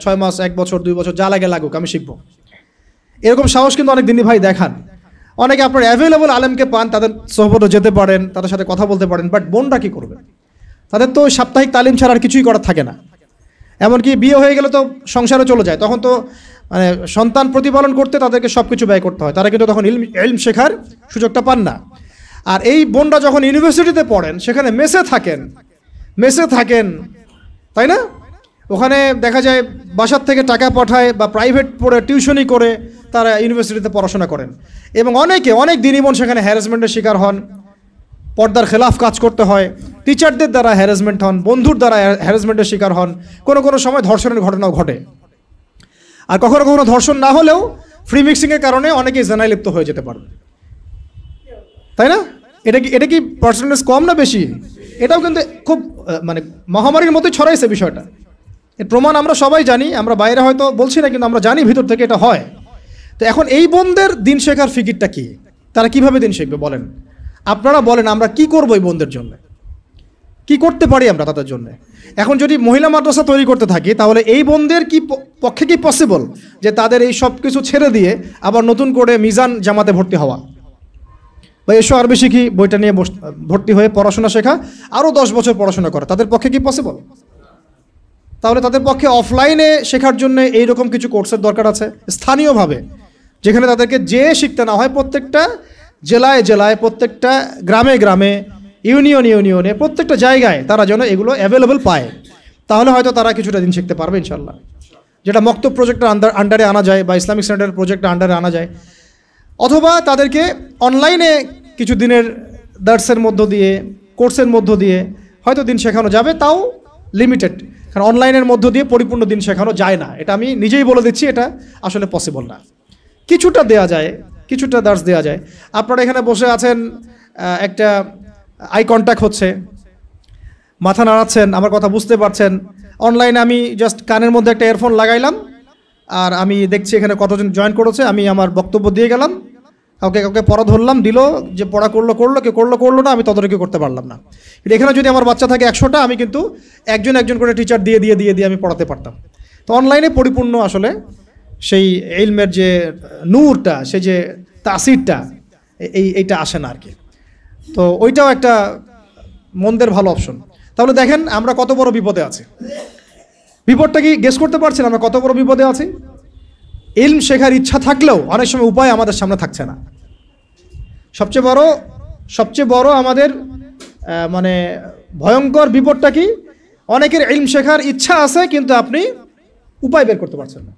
6 মাস 1 বছর 2 বছর যা লাগে লাগুক আমি শিখবো। এরকম সাহস কিন্তু অনেক দিনই ভাই দেখান। অনেকে আপনার অ্যাভেলেবল আলেমকে পান, তাদের সোহবতে যেতে পারেন, তাদের সাথে কথা বলতে পারেন, বাট বোনরা কী করবে? তাদের তো সাপ্তাহিক তালিম ছাড়া আর কিছুই করার থাকে না। এমনকি বিয়ে হয়ে গেলে তো সংসারে চলে যায়, তখন তো মানে সন্তান প্রতিপালন করতে তাদেরকে সব কিছু ব্যয় করতে হয়, তারা কিন্তু তখন ইলম শেখার সুযোগটা পান না। আর এই বোনরা যখন ইউনিভার্সিটিতে পড়েন, সেখানে মেসে থাকেন, তাই না? ওখানে দেখা যায় বাসার থেকে টাকা পাঠায় বা প্রাইভেট পড়ে টিউশনি করে তারা ইউনিভার্সিটিতে পড়াশোনা করেন। এবং অনেক দিনই বোন সেখানে হ্যারাসমেন্টের শিকার হন, পর্দার খেলাফ কাজ করতে হয়, টিচারদের দ্বারা হ্যারাসমেন্ট হন, বন্ধুর দ্বারা হ্যারাসমেন্টের শিকার হন, কোনো সময় ধর্ষণের ঘটনাও ঘটে। আর কখনো ধর্ষণ না হলেও ফ্রি মিক্সিংয়ের কারণে অনেকেই জেনায় লিপ্ত হয়ে যেতে পারে, তাই না? এটা কি পার্সেন্টেজ কম না বেশি? এটাও কিন্তু খুব মানে মহামারীর মতোই ছড়াইছে বিষয়টা। এর প্রমাণ আমরা সবাই জানি, আমরা বাইরে হয়তো বলছি না, কিন্তু আমরা জানি ভিতর থেকে এটা হয়। তো এখন এই বোনদের দিন শেখার ফিকিরটা কি, তারা কিভাবে দিন শিখবে বলেন? আপনারা বলেন আমরা কি করবো এই বোনদের জন্য, কি করতে পারি আমরা তাদের জন্য? এখন যদি মহিলা মাদ্রাসা তৈরি করতে থাকি, তাহলে এই বোনদের কি পক্ষে কি পসিবল যে তাদের এই সব কিছু ছেড়ে দিয়ে আবার নতুন করে মিজান জামাতে ভর্তি হওয়া, বা এসো আরবি শিখি বইটা নিয়ে ভর্তি হয়ে পড়াশোনা শেখা, আরও 10 বছর পড়াশোনা করা, তাদের পক্ষে কি পসিবল? তাহলে তাদের পক্ষে অফলাইনে শেখার জন্য এইরকম কিছু কোর্সের দরকার আছে স্থানীয়ভাবে, যেখানে তাদেরকে যে শিখতে না হয়, প্রত্যেকটা জেলায় জেলায়, প্রত্যেকটা গ্রামে গ্রামে, ইউনিয়নে, প্রত্যেকটা জায়গায় তারা যেন এগুলো অ্যাভেলেবল পায়। তাহলে হয়তো তারা কিছুটা দিন শিখতে পারবে ইনশাল্লাহ। যেটা মক্তব প্রজেক্টের আন্ডারে আনা যায় বা ইসলামিক স্ট্যান্ডার্ড প্রজেক্টের আন্ডারে আনা যায়, অথবা তাদেরকে অনলাইনে কিছু দিনের দার্সের মধ্য দিয়ে, কোর্সের মধ্য দিয়ে হয়তো দিন শেখানো যাবে, তাও লিমিটেড। কারণ অনলাইনের মধ্য দিয়ে পরিপূর্ণ দিন শেখানো যায় না, এটা আমি নিজেই বলে দিচ্ছি, এটা আসলে পসিবল না। কিছুটা দেয়া যায়, কিছুটা দার্স দেওয়া যায়। আপনারা এখানে বসে আছেন, একটা আই কন্ট্যাক্ট হচ্ছে, মাথা নাড়াচ্ছেন, আমার কথা বুঝতে পারছেন। অনলাইনে আমি জাস্ট কানের মধ্যে একটা ইয়ারফোন লাগাইলাম, আর আমি দেখছি এখানে কতজন জয়েন করেছে, আমি আমার বক্তব্য দিয়ে গেলাম, কাউকে পড়া ধরলাম, দিল, যে পড়া করলো, কেউ করলো না, আমি তদারকি করতে পারলাম না। এখানে যদি আমার বাচ্চা থাকে 100টা, আমি কিন্তু একজন করে টিচার দিয়ে আমি পড়াতে পারতাম। তো অনলাইনে পরিপূর্ণ আসলে সেই ইলমের যে নূরটা, সে যে তাসিরটা, এইটা আসে না আর কি। তো ওইটাও একটা মন্দের ভালো অপশন। তাহলে দেখেন আমরা কত বড় বিপদে আছি। বিপদটা কি গেস করতে পারছেন আমরা কত বড় বিপদে আছি? ইলম শেখার ইচ্ছা থাকলেও অনেক সময় উপায় আমাদের সামনে থাকছে না। সবচেয়ে বড় আমাদের মানে ভয়ঙ্কর বিপদটা কি? অনেকের ইলম শেখার ইচ্ছা আছে, কিন্তু আপনি উপায় বের করতে পারছেন না।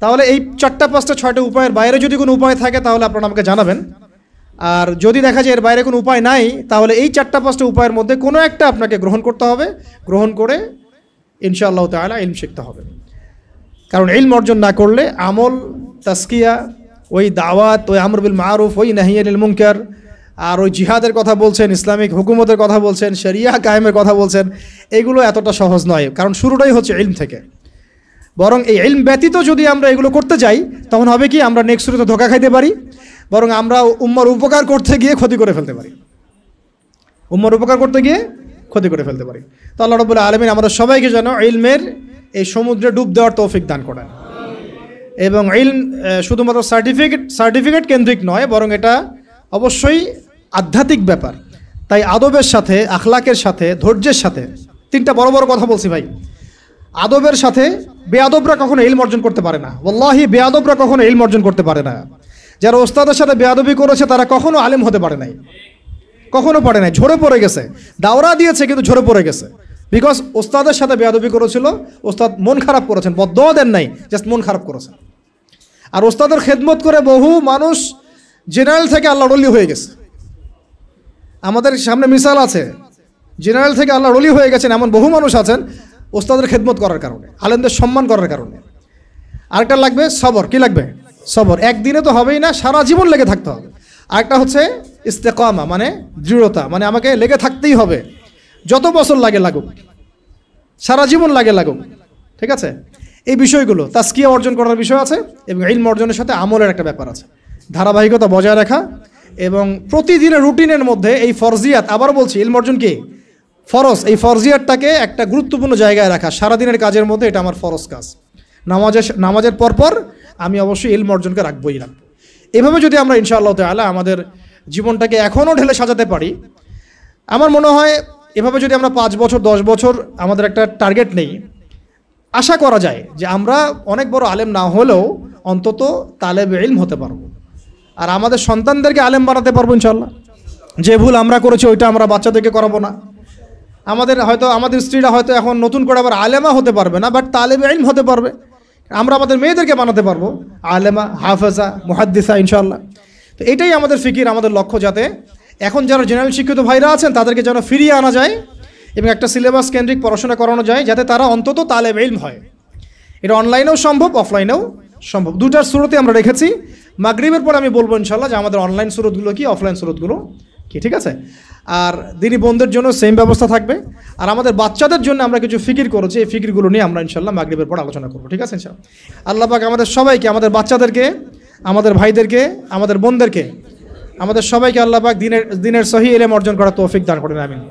তাহলে এই 4টা 5টা 6টা উপায়ের বাইরে যদি কোনো উপায় থাকে, তাহলে আপনারা আমাকে জানাবেন। আর যদি দেখা যায় এর বাইরে কোনো উপায় নাই, তাহলে এই 4টা 5টা উপায়ের মধ্যে কোনো একটা আপনাকে গ্রহণ করতে হবে। গ্রহণ করে ইনশাআল্লাহ তাআলা ইলম শিখতে হবে। কারণ ইলম অর্জন না করলে আমল, তাসকিয়া, ওই দাওয়াত, ওই আমর বিল মারুফ, ওই নাহি আনিল মুনকার, আর ওই জিহাদের কথা বলছেন, ইসলামিক হুকুমতের কথা বলছেন, শরিয়া কায়েমের কথা বলছেন, এগুলো এতটা সহজ নয়। কারণ শুরুটাই হচ্ছে ইলম থেকে। বরং এই ইলম ব্যতীত যদি আমরা এগুলো করতে যাই, তখন হবে কি, আমরা নেক্সট শুরুতে ধোঁকা খাইতে পারি, বরং আমরা উম্মার উপকার করতে গিয়ে ক্ষতি করে ফেলতে পারি। তো আল্লাহ রাব্বুল আলামিন আমাদের সবাইকে যেন ইলমের এই সমুদ্রে ডুব দেওয়ার তৌফিক দান করেন। এবং ইলম শুধুমাত্র সার্টিফিকেট কেন্দ্রিক নয়, বরং এটা অবশ্যই আধ্যাত্মিক ব্যাপার। তাই আদবের সাথে, আখলাকের সাথে, ধৈর্যের সাথে, 3টা বড় কথা বলছি ভাই। আদবের সাথে বেয়াদবরা কখনো ইলম অর্জন করতে পারে না। ওয়াল্লাহি বেয়াদবরা কখনো ইলম অর্জন করতে পারে না। যারা ওস্তাদের সাথে বেয়াদবি করেছে, তারা কখনো আলেম হতে পারে নাই, ঝরে পড়ে গেছে। দাওরা দিয়েছে কিন্তু ঝরে পড়ে গেছে, বিকজ ওস্তাদের সাথে বেয়াদবি করেছিল। ওস্তাদ মন খারাপ করেছেন, বদদোয়া দেন নাই, জাস্ট মন খারাপ করেছেন। আর ওস্তাদের খেদমত করে বহু মানুষ জেনারেল থেকে আল্লাহর ওলি হয়ে গেছে। আমাদের সামনে মিসাল আছে, জেনারেল থেকে আল্লাহর ওলি হয়ে গেছেন এমন বহু মানুষ আছেন ওস্তাদের খেদমত করার কারণে, আলেমদের সম্মান করার কারণে। আরেকটা লাগবে সবর। কি লাগবে? সবর। একদিনে তো হবেই না, সারা জীবন লেগে থাকতে হবে। আরেকটা হচ্ছে ইস্তেকামা, মানে দৃঢ়তা, মানে আমাকে লেগে থাকতেই হবে, যত বছর লাগুক, সারা জীবন লাগুক। ঠিক আছে? এই বিষয়গুলো তাসকিয়া অর্জন করার বিষয় আছে, এবং ইলম অর্জনের সাথে আমলের একটা ব্যাপার আছে। ধারাবাহিকতা বজায় রাখা এবং প্রতিদিনের রুটিনের মধ্যে এই ফরজিয়াত, আবার বলছি ইলম অর্জন কি ফরজ, এই ফরজিয়াতটাকে একটা গুরুত্বপূর্ণ জায়গায় রাখা। সারাদিনের কাজের মধ্যে এটা আমার ফরজ কাজ। নামাজের পরপর আমি অবশ্যই ইলম অর্জনকে রাখবো। এভাবে যদি আমরা ইনশাআল্লাহ তাআলা আমাদের জীবনটাকে এখনও ঢেলে সাজাতে পারি, আমার মনে হয় এভাবে যদি আমরা 5 বছর 10 বছর আমাদের একটা টার্গেট নেই, আশা করা যায় যে আমরা অনেক বড় আলেম না হলেও অন্তত তালেব ইলম হতে পারবো, আর আমাদের সন্তানদেরকে আলেম বানাতে পারবো ইনশাআল্লাহ। যে ভুল আমরা করেছি ওইটা আমরা বাচ্চাদেরকে করাবো না। আমাদের স্ত্রীরা হয়তো এখন নতুন করে আবার আলেমা হতে পারবে না, বাট তালেব ইলম হতে পারবে। আমরা আমাদের মেয়েদেরকে বানাতে পারবো আলেমা, হাফেজা, মুহাদ্দিসা ইনশাআল্লাহ। তো এটাই আমাদের ফিকির, আমাদের লক্ষ্য, যাতে এখন যারা জেনারেল শিক্ষিত ভাইরা আছেন তাদেরকে যেন ফিরিয়ে আনা যায় এবং একটা সিলেবাস কেন্দ্রিক পড়াশোনা করানো যায়, যাতে তারা অন্তত তালেব ইলম হয়। এটা অনলাইনেও সম্ভব, অফলাইনেও সম্ভব। 2টার সুরতে আমরা রেখেছি। মাগরিবের পর আমি বলবো ইনশাআল্লাহ যে আমাদের অনলাইন সুরতগুলো কি, অফলাইন সুরতগুলো কি ঠিক আছে? আর দিনী বোনদের জন্য সেম ব্যবস্থা থাকবে। আর আমাদের বাচ্চাদের জন্য আমরা কিছু ফিকির করেছি, এই ফিকিরগুলো নিয়ে আমরা ইনশাল্লাহ মাগরিবের পর আলোচনা করবো, ঠিক আছে ইনশাল্লাহ। আল্লাহ পাক আমাদের সবাইকে, আমাদের বাচ্চাদেরকে, আমাদের ভাইদেরকে, আমাদের বোনদেরকে, আমাদের সবাইকে আল্লাহ পাক দিনের সহি ইলম অর্জন করার তৌফিক দান করেন, আমিন।